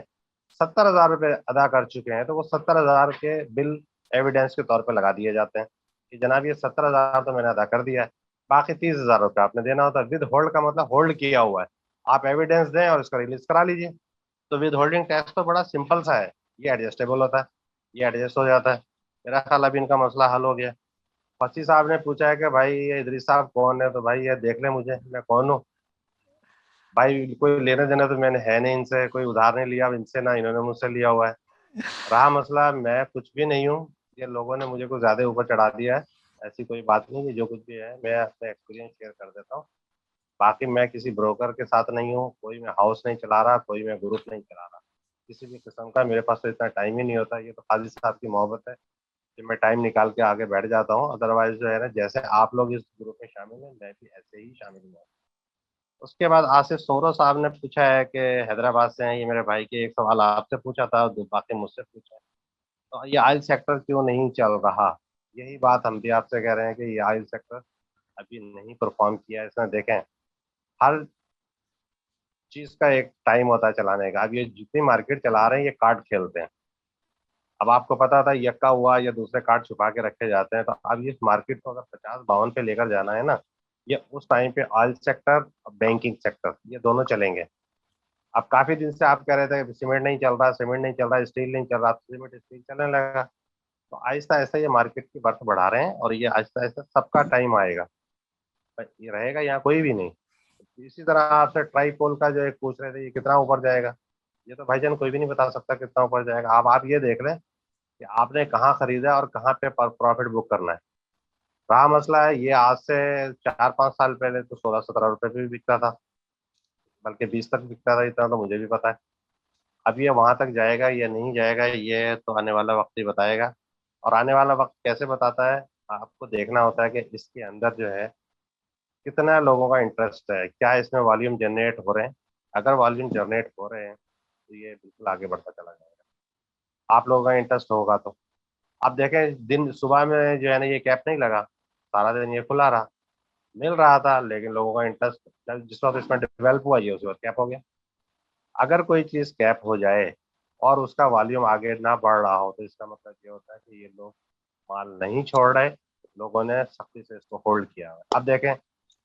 70,000 रुपये अदा कर चुके हैं, तो वो 70,000 के बिल एविडेंस के तौर पर लगा दिए जाते हैं कि जनाब ये 70,000 तो मैंने अदा कर दिया है, बाकी 30,000 रुपये आपने देना होता है। विद होल्ड का मतलब होल्ड किया हुआ है, आप एविडेंस दें और इसका रिलीज करा लीजिए। तो विद होल्डिंग टैक्स तो बड़ा सिंपल सा है, ये एडजस्टेबल होता है, ये एडजस्ट हो जाता है। मेरा ख्याल अभी इनका मसला हल हो गया। फसी साहब ने पूछा है कि भाई ये इदरीस साहब कौन है, तो भाई ये देख ले मुझे, मैं कौन हूँ। भाई कोई लेने देना तो मैंने है नहीं इनसे, कोई उधार नहीं लिया इनसे, ना इन्होंने मुझसे लिया हुआ है। रहा मसला, मैं कुछ भी नहीं हूँ, ये लोगों ने मुझे कुछ ज्यादा ऊपर चढ़ा दिया है। ऐसी कोई बात नहीं है, जो कुछ भी है मैं अपने एक्सपीरियंस शेयर कर देता हूँ। बाकी मैं किसी ब्रोकर के साथ नहीं हूँ, कोई मैं हाउस नहीं चला रहा, कोई मैं ग्रुप नहीं चला रहा, किसी भी किस्म का मेरे पास तो इतना टाइम ही नहीं होता। ये तो खालिद साहब की मोहब्बत है कि मैं टाइम निकाल के आगे बैठ जाता हूँ। अदरवाइज जो है ना, जैसे आप लोग इस ग्रुप में शामिल हैं, मैं भी ऐसे ही शामिल हूँ। उसके बाद आसिफ सोरो साहब ने पूछा है कि हैदराबाद से हैं, ये मेरे भाई के एक सवाल आपसे पूछा था, बाकी मुझसे पूछा है, तो ये ऑयल सेक्टर क्यों नहीं चल रहा। यही बात हम भी आपसे कह रहे हैं कि ये ऑयल सेक्टर अभी नहीं परफॉर्म किया है। इसमें देखें, हर चीज का एक टाइम होता है चलाने का। अब ये जितनी मार्केट चला रहे हैं ये कार्ड खेलते हैं। अब आपको पता था यक्का हुआ या दूसरे कार्ड छुपा के रखे जाते हैं, तो अब इस मार्केट को अगर 50-52 पे लेकर जाना है ना, ये उस टाइम पे ऑयल सेक्टर और बैंकिंग सेक्टर ये दोनों चलेंगे। अब काफी दिन से आप कह रहे थे सीमेंट नहीं चल रहा, सीमेंट नहीं चल रहा, स्टील नहीं चल रहा, सीमेंट स्टील चलने लगा। तो आहिस्ता आहिस्ता ये मार्केट की बर्थ बढ़ा रहे हैं और ये आहिस्ता आहिस्ता सबका टाइम आएगा, ये रहेगा यहाँ कोई भी नहीं। इसी तरह आपसे ट्राईपोल का जो एक पूछ रहे थे, ये कितना ऊपर जाएगा, ये तो भाईजान कोई भी नहीं बता सकता कितना ऊपर जाएगा। अब आप ये देख लें कि आपने कहाँ खरीदा और कहाँ पे प्रॉफिट बुक करना है। रहा मसला है, ये आज से 4-5 साल पहले तो 16-17 रुपए पे भी बिकता था, बल्कि 20 तक बिकता था, इतना तो मुझे भी पता है। अब ये वहां तक जाएगा या नहीं जाएगा ये तो आने वाला वक्त ही बताएगा। और आने वाला वक्त कैसे बताता है, आपको देखना होता है कि इसके अंदर जो है कितना लोगों का इंटरेस्ट है, क्या इसमें वॉल्यूम जनरेट हो रहे हैं। अगर वॉल्यूम जनरेट हो रहे हैं तो ये बिल्कुल आगे बढ़ता चला जाएगा, आप लोगों का इंटरेस्ट होगा तो। आप देखें दिन सुबह में जो है ना ये कैप नहीं लगा, सारा दिन ये खुला रहा, मिल रहा था, लेकिन लोगों का इंटरेस्ट जिस वक्त इसमें डेवलप हुआ ये उस वक्त कैप हो गया। अगर कोई चीज़ कैप हो जाए और उसका वॉल्यूम आगे ना बढ़ रहा हो तो इसका मतलब ये होता है कि ये लोग माल नहीं छोड़ रहे, लोगों ने सख्ती से इसको होल्ड किया है। अब देखें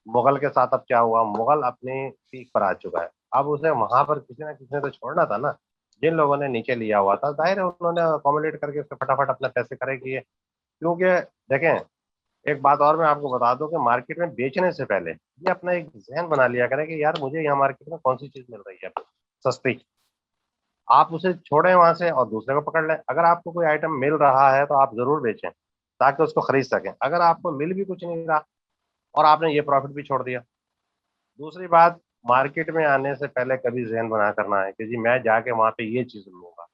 मुगल के साथ अब क्या हुआ, मुगल अपनी पीक पर आ चुका है, अब उसे वहां पर किसी ना किसी ने तो छोड़ना था ना। जिन लोगों ने नीचे लिया हुआ था जाहिर है उन्होंने अकोमोडेट करके उसके फटाफट अपने पैसे करे किए। क्योंकि देखें एक बात और मैं आपको बता दूं कि मार्केट में बेचने से पहले ये अपना एक जहन बना लिया करें कि यार मुझे यहाँ मार्केट में कौन सी चीज मिल रही है सस्ती, आप उसे छोड़ें वहां से और दूसरे को पकड़ लें। अगर आपको कोई आइटम मिल रहा है तो आप जरूर बेचें ताकि उसको खरीद सकें। अगर आपको मिल भी कुछ नहीं रहा और आपने ये प्रॉफिट भी छोड़ दिया। दूसरी बात, मार्केट में आने से पहले कभी जहन बना करना है कि जी मैं जाके वहां पे ये चीज लूंगा,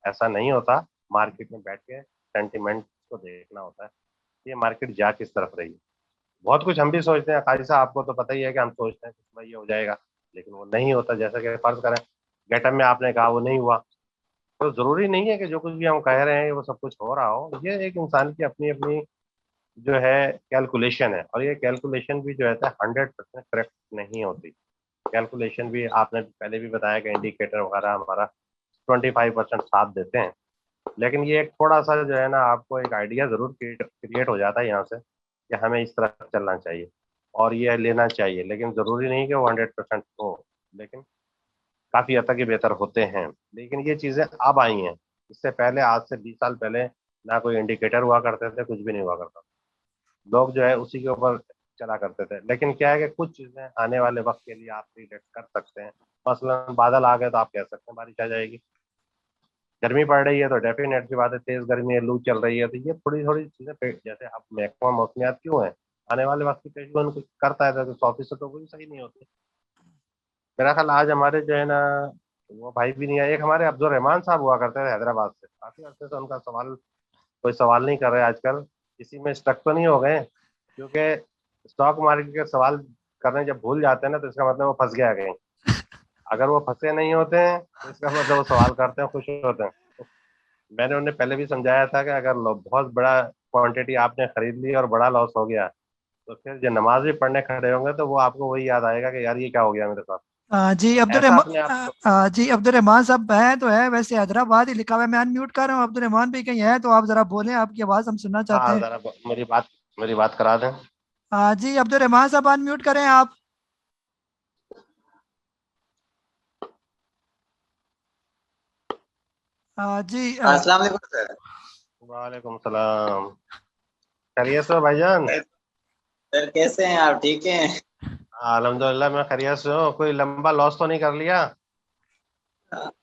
ऐसा नहीं होता। मार्केट में बैठ के सेंटिमेंट को देखना होता है, ये मार्केट जा किस तरफ रही है। बहुत कुछ हम भी सोचते हैं, काजी साहब आपको तो पता ही है कि हम सोचते हैं कि भाई ये हो जाएगा, लेकिन वो नहीं होता। जैसा कि फर्ज करें गेटअप में आपने कहा वो नहीं हुआ, तो जरूरी नहीं है कि जो कुछ भी हम कह रहे हैं वो सब कुछ हो रहा हो। ये एक इंसान की अपनी अपनी जो है कैलकुलेशन है, और ये कैलकुलेशन भी जो है 100% करेक्ट नहीं होती। कैलकुलेशन भी आपने पहले भी बताया कि इंडिकेटर वगैरह हमारा 25% साथ देते हैं, लेकिन ये एक थोड़ा सा जो है ना आपको एक आइडिया जरूर क्रिएट हो जाता है यहाँ से कि हमें इस तरह चलना चाहिए और ये लेना चाहिए, लेकिन जरूरी नहीं कि वो 100% हो, लेकिन काफी हद तक ये बेहतर होते हैं। लेकिन ये चीजें अब आई हैं, इससे पहले आज से 20 साल पहले ना कोई इंडिकेटर हुआ करते थे, कुछ भी नहीं हुआ करता, लोग जो है उसी के ऊपर चला करते थे। लेकिन क्या है कि कुछ चीजें आने वाले वक्त के लिए आप प्रिडिक्ट कर सकते हैं। मसलन बादल आ गए तो आप कह सकते हैं बारिश आ जाएगी, गर्मी पड़ रही है तो डेफिनेट सी बात है तेज गर्मी है, लू चल रही है, तो ये थोड़ी थोड़ी चीजें जैसे अब महकमा मौसमियात क्यों है, आने वाले वक्त की पेशगोई कुछ करता है तो 100% तो कोई सही नहीं होती। मेरा ख्याल आज हमारे जो है ना वो भाई भी नहीं है, एक हमारे अब्दुल रहमान साहब हुआ करते थे हैदराबाद से, काफी अर्से से उनका सवाल कोई सवाल नहीं कर रहे आजकल, इसी में स्टक तो नहीं हो गए, क्योंकि स्टॉक मार्केट के सवाल करने जब भूल जाते हैं ना तो इसका मतलब वो फंस गया कहीं। अगर वो फंसे नहीं होते हैं तो इसका मतलब वो सवाल करते हैं, खुश होते हैं। मैंने उन्हें पहले भी समझाया था कि अगर बहुत बड़ा क्वांटिटी आपने खरीद ली और बड़ा लॉस हो गया तो फिर जब नमाज भी पढ़ने खड़े होंगे तो वो आपको वही याद आएगा कि यार ये क्या हो गया मेरे साथ। जी अब्दुल रहमान साहब हैं तो है, वैसे हैदराबाद ही लिखा हुआ है। मैं अनम्यूट कर रहा हूँ, अब्दुल रहमान भी कहीं है तो आप जरा बोलें, आपकी आवाज हम सुनना चाहते हैं। जरा मेरी बात करा दें। जी अब्दुल रहमान साहब अनम्यूट करें आप। जी अस्सलाम वालेकुम सर। वालेकुम सलाम, खैरियत से हो भाईजान? सर कैसे हैं आप, ठीक हैं? अल्हम्दुलिल्लाह मैं खैरियत से हूँ। कोई लंबा लॉस तो नहीं कर लिया?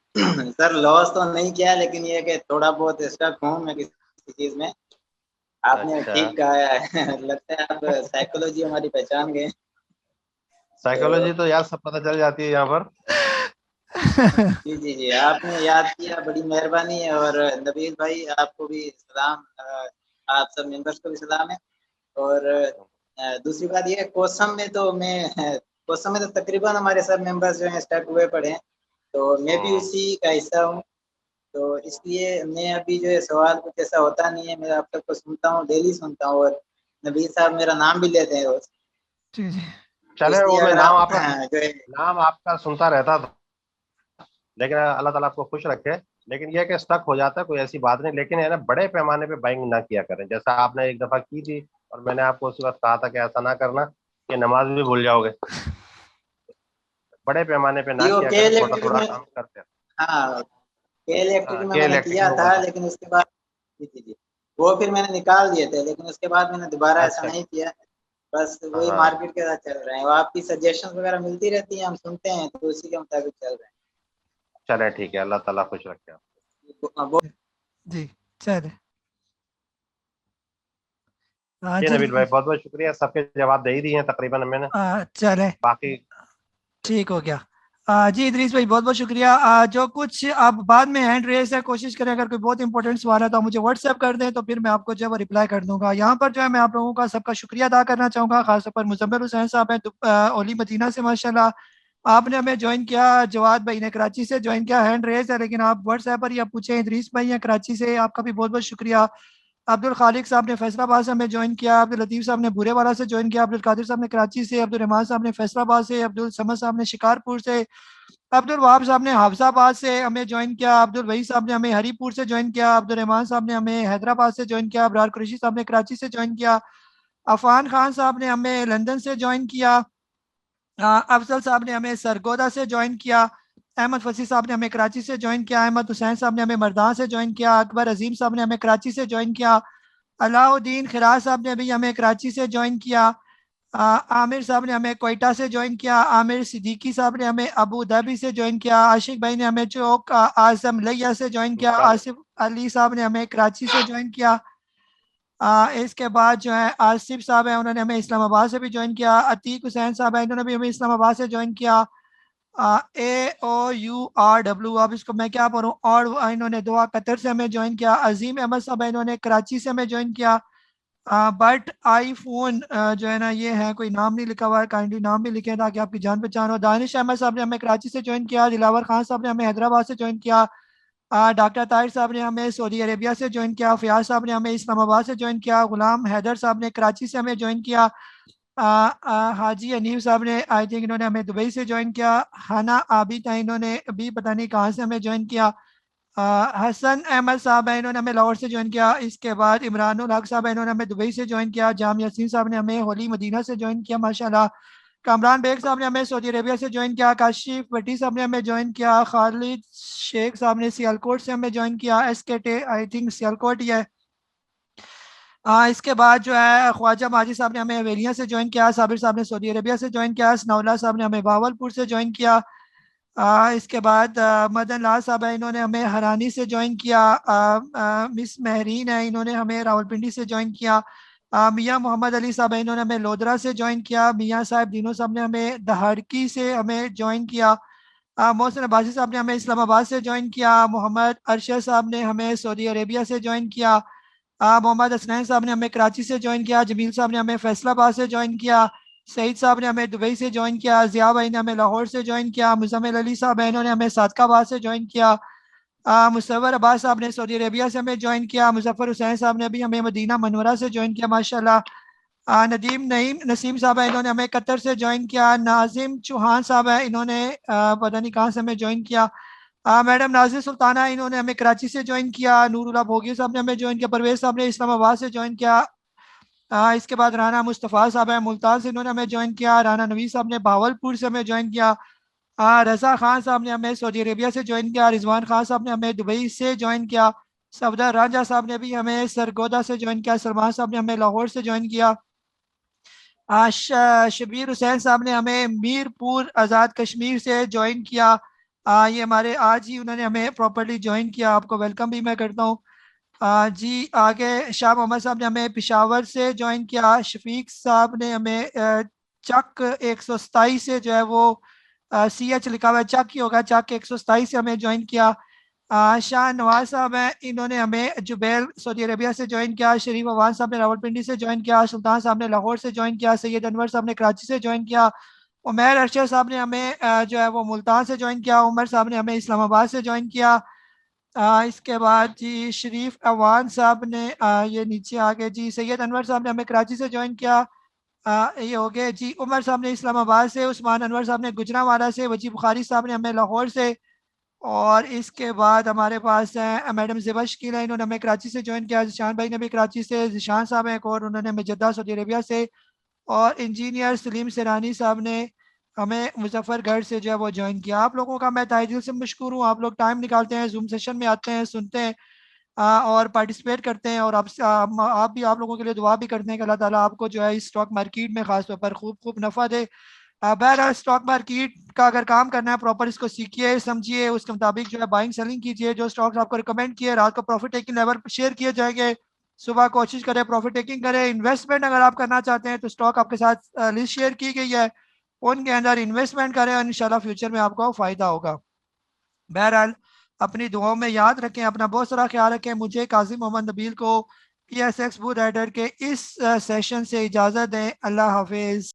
सर लॉस तो नहीं किया, लेकिन ये कि थोड़ा बहुत स्टक हूँ मैं किसी चीज में। आपने ठीक कहा है। लगता है आप साइकोलॉजी हमारी पहचान गए। साइकोलॉजी तो यार सब पता चल जाती है यहाँ पर। जी जी जी, आपने याद किया, बड़ी मेहरबानी है। और नबील भाई आपको भी सलाम, आप सब मेंबर्स को भी सलाम है। और दूसरी बात ये कोसम में तो मैं उस समय तो तकरीबन हमारे सब मेंबर्स जो हैं स्टक हुए पड़े हैं, तो मैं भी उसी का हिस्सा हूँ। तो इसलिए मैं अभी जो है सवाल कुछ ऐसा होता नहीं है, मैं आप सबको सुनता हूँ, डेली सुनता हूँ, और नबील साहब मेरा नाम भी लेते हैं रोज। जी जी चले इसलिए वो मैं अगर नाम आप आपका जो है नाम आपका सुनता रहता था, लेकिन अल्लाह ताला आपको खुश रखे। लेकिन यह कि स्टक हो जाता है कोई ऐसी बात नहीं, लेकिन है ना बड़े पैमाने पे बाइंग ना किया करें, जैसा आपने एक दफा की थी और मैंने आपको उसी वक्त कहा था कि ऐसा ना करना कि नमाज भी भूल जाओगे। बड़े पैमाने पे ना वो किया के करें, थोड़ा इलेक्ट्रिक थोड़ा में, काम करते हैं। हाँ के इलेक्ट्रिक में के मैंने इलेक्ट्रिक किया में हुआ था, था। लेकिन उसके बाद जी वो फिर मैंने निकाल दिए थे, लेकिन उसके बाद मैंने दोबारा ऐसा अच्छा। नहीं किया। बस वही हाँ मार्केट के साथ चल रहे हैं, वो आपकी सजेशन वगैरह मिलती रहती है, हम सुनते हैं, तो उसी के मुताबिक चल रहे चले ठीक है, अल्लाह ताला खुश रखे आपको। हैं। जी चले। हाँ जी जी नबील भाई बहुत बहुत शुक्रिया, सबके जवाब दे ही दिए हैं तकरीबन मैंने, चले बाकी ठीक हो गया। जी इदरीस भाई बहुत बहुत शुक्रिया। जो कुछ आप बाद में हैंड रेस है, कोशिश करें अगर कोई बहुत इंपॉर्टेंट सवाल है तो आप मुझे व्हाट्सएप कर दें, तो फिर मैं आपको जो है वो रिप्लाई कर दूंगा। यहाँ पर जो है मैं आप लोगों का सबका शुक्रिया अदा करना चाहूँगा, खासतौर पर मुजम्मिल हुसैन साहब हैं ओली मदीना से, माशाल्लाह आपने हमें ज्वाइन किया। जवाद भाई ने कराची से ज्वाइन किया, हैंड रेस है, लेकिन आप व्हाट्सएप पर ही आप पूछें। इदरीस भाई हैं कराची से, आपका भी बहुत बहुत शुक्रिया। अब्दुल खालिक साहब ने फैसलाबाद से हमें ज्वाइन किया, अब्दुल लतीफ़ साहब ने बुरेवाला से ज्वाइन किया, अब्दुल कादिर साहब ने कराची से, अब्दुल रहमान साहब ने फैसलाबाद से, अब्दुल समद साहब ने शिकारपुर से, अब्दुल वहाब साहब ने हाफजाबाद से हमें ज्वाइन किया, अब्दुल वही साहब ने हमें हरीपुर से ज्वाइन किया, अब्दुल रहमान साहब ने हमें हैदराबाद से ज्वाइन किया, अबरार कुरैशी साहब ने कराची से ज्वाइन किया, अफान खान साहब ने हमें लंदन से ज्वाइन किया, अफजल साहब ने हमें सरगोदा से ज्वाइन किया, अहमद फसी साहब ने हमें कराची से ज्वाइन किया, अहमद हुसैन साहब ने हमें मरदान से ज्वाइन किया, अकबर अजीम साहब ने हमें कराची से ज्वाइन किया, अलाउद्दीन खिराज साहब ने भी हमें कराची से ज्वाइन किया, आमिर साहब ने हमें कोयटा से ज्वाइन किया, आमिर सिद्दीकी साहब ने हमें अबू धाबी से ज्वाइन किया, आशिक भाई ने हमें चौक आजम लिया से ज्वाइन किया, आसिफ अली साहब ने हमें कराची से ज्वाइन किया। इसके बाद जो है आसिफ साहब है, उन्होंने हमें इस्लामाबाद से भी ज्वाइन किया, अतीक हुसैन साहब है, इन्होंने भी हमें इस्लामाबाद से ज्वाइन किया, AOURW, अब इसको मैं क्या पढ़ूँ, और इन्होंने दुआ कतर से हमें ज्वाइन किया, अजीम अहमद साहब है, इन्होंने कराची से हमें ज्वाइन किया, बट आईफोन जो है ना ये है, कोई नाम नहीं लिखा हुआ है, काइंडली नाम भी लिखें ताकि आपकी जान पहचान हो। दानिश अहमद साहब ने हमें कराची से ज्वाइन किया, दिलावर खान साहब ने हमें हैदराबाद से ज्वाइन किया, डॉक्टर ताहिर साहब ने हमें सऊदी अरेबिया से ज्वाइन किया, फयाज साहब ने हमें इस्लामाबाद से ज्वाइन किया, गुलाम हैदर साहब ने कराची से हमें ज्वाइन किया, हाजी अनीफ साहब ने आई थिंक इन्होंने हमें दुबई से ज्वाइन किया, हाना आबिद है, इन्होंने अभी पता नहीं कहाँ से हमें ज्वाइन किया, हसन अहमद साहब है, इन्होंने हमें लाहौर से ज्वाइन किया। इसके बाद इमरानुल हक साहब है, इन्होंने हमें दुबई से ज्वाइन किया, जाम यासीन साहब ने हमें होली मदीना से ज्वाइन किया माशाल्लाह, कामरान बेग साहब ने हमें सऊदी अरेबिया से ज्वाइन किया, काशिफ भट्टी साहब ने हमें ज्वाइन किया, खालिद शेख साहब ने सियालकोट से हमें ज्वाइन किया, SKT आई थिंक सियालकोट ही है। इसके बाद जो है ख्वाजा माजी साहब ने हमें हवेलिया से ज्वाइन किया, साबिर साहब ने सऊदी अरेबिया से ज्वाइन किया, सनाउल्लाह साहब ने हमें बावलपुर से ज्वाइन किया, इसके बाद मदन लाल साहब है, इन्होंने हमें हरानी से ज्वाइन किया, मिस महरीन है, इन्होंने हमें रावलपिंडी से ज्वाइन किया, मियाँ मोहम्मद अली साहब है, इन्होंने हमें लोधरा से ज्वाइन किया, मियाँ साहब दीनों साहब ने हमें दहाड़की से हमें ज्वाइन किया, मोहसिन अब्बासी साहब ने हमें इस्लामाबाद से ज्वाइन किया, मोहम्मद अरशद साहब ने हमें सऊदी अरेबिया से ज्वाइन किया, मोहम्मद हसनैन साहब ने हमें कराची से ज्वाइन किया, जमील साहब ने हमें फैसलाबाद से ज्वाइन किया, सईद साहब ने हमें दुबई से ज्वाइन किया, जिया भाई ने हमें लाहौर से ज्वाइन किया, मुजम्मिल अली साहब है, इन्होंने हमें सादकाबाद से ज्वाइन किया, मुसव्वर अब्बास साहब ने सऊदी अरेबिया से हमें ज्वाइन किया, मुजफ्फर हुसैन साहब ने भी हमें मदीना मनवरा से ज्वाइन किया माशाल्लाह, नदीम नईम नसीम साहब है, इन्होंने हमें कतर से ज्वाइन किया, नाजिम चौहान साहब है, इन्होंने पता नहीं कहाँ से हमें ज्वाइन किया, मैडम नाजिर सुल्ताना इन्होंने हमें कराची से ज्वाइन किया, नूरुल्लाह भोगी साहब ने हमें ज्वाइन किया, परवेज साहब ने इस्लामाबाद से ज्वाइन किया, इसके बाद राना मुस्तफ़ा साहब है मुल्तान से, इन्होंने हमें ज्वाइन किया, राना नवीद साहब ने भावलपुर से हमें ज्वाइन किया, रजा खान साहब ने हमें सऊदी अरेबिया से ज्वाइन किया, रिजवान खान साहब ने हमें दुबई से ज्वाइन किया, सफदर राजा साहब ने भी हमें सरगोदा से ज्वाइन किया, सलमान साहब ने हमें लाहौर से ज्वाइन किया, शबीर हुसैन साहब ने हमें मीरपुर आज़ाद कश्मीर से ज्वाइन किया, ये हमारे आज ही उन्होंने हमें प्रॉपर्ली ज्वाइन किया, आपको वेलकम भी मैं करता हूँ। जी आगे शाह मोहम्मद साहब ने हमें पिशावर से ज्वाइन किया, शफीक साहब ने हमें चक 127 से जो है वो CH लिखा हुआ है, चक ही होगा, चक 127 से हमें ज्वाइन किया, शाह नवाज साहब हैं, इन्होंने हमें जुबैल सऊदी अरेबिया से ज्वाइन किया, शरीफ अवान साहब ने रावलपिंडी से ज्वाइन किया, सुल्तान साहब ने लाहौर से ज्वाइन किया, सैयद अनवर साहब ने कराची से ज्वाइन किया, उमर अरशद साहब ने हमें जो है वो मुल्तान से ज्वाइन किया। उमर साहब ने हमें इस्लामाबाद से ज्वाइन किया। इसके बाद जी शरीफ अवान साहब ने ये नीचे आ गए जी। सैयद अनवर साहब ने हमें कराची से ज्वाइन किया। ये हो गए जी। उमर साहब ने इस्लामाबाद से, उस्मान अनवर साहब ने गुजरांवाला से, वजी बुखारी साहब ने हमें लाहौर से, और इसके बाद हमारे पास हैं मैडम ज़िबशकील है, इन्होंने हमें कराची से ज्वाइन किया। जिशान भाई ने भी कराची से, जिशान साहब हैं एक और, उन्होंने हमें जद्दा सऊदी अरेबिया से, और इंजीनियर सलीम सरानी साहब ने हमें मुजफ्फरगढ़ से जो है वो ज्वाइन किया। आप लोगों का मैं तहे दिल से मशकूर हूँ। आप लोग टाइम निकालते हैं, जूम सेशन में आते हैं, सुनते हैं और पार्टिसिपेट करते हैं, और आप भी, आप लोगों के लिए दुआ भी करते हैं कि अल्लाह ताला आपको जो है इस स्टॉक मार्केट में खासतौर पर खूब नफ़ा दे। बहरहाल स्टॉक मार्केट का अगर काम करना है प्रॉपर, इसको सीखिए, समझिए, उसके मुताबिक जो है बाइंग सेलिंग कीजिए। जो स्टॉक्स आपको रिकमेंड किए रात को प्रॉफिट टेकिंग लेवल शेयर किए जाएंगे, सुबह कोशिश करें प्रॉफिट टेकिंग करें। इन्वेस्टमेंट अगर आप करना चाहते हैं तो स्टॉक आपके साथ लिस्ट शेयर की गई है, उनके अंदर इन्वेस्टमेंट करें और इंशाल्लाह फ्यूचर में आपको फ़ायदा होगा। बहरहाल अपनी दुआओं में याद रखें, अपना बहुत सारा ख्याल रखें। मुझे काजी मोहम्मद नबील को PSX बुल राइडर के इस सेशन से इजाज़त दें। अल्लाह हाफिज़।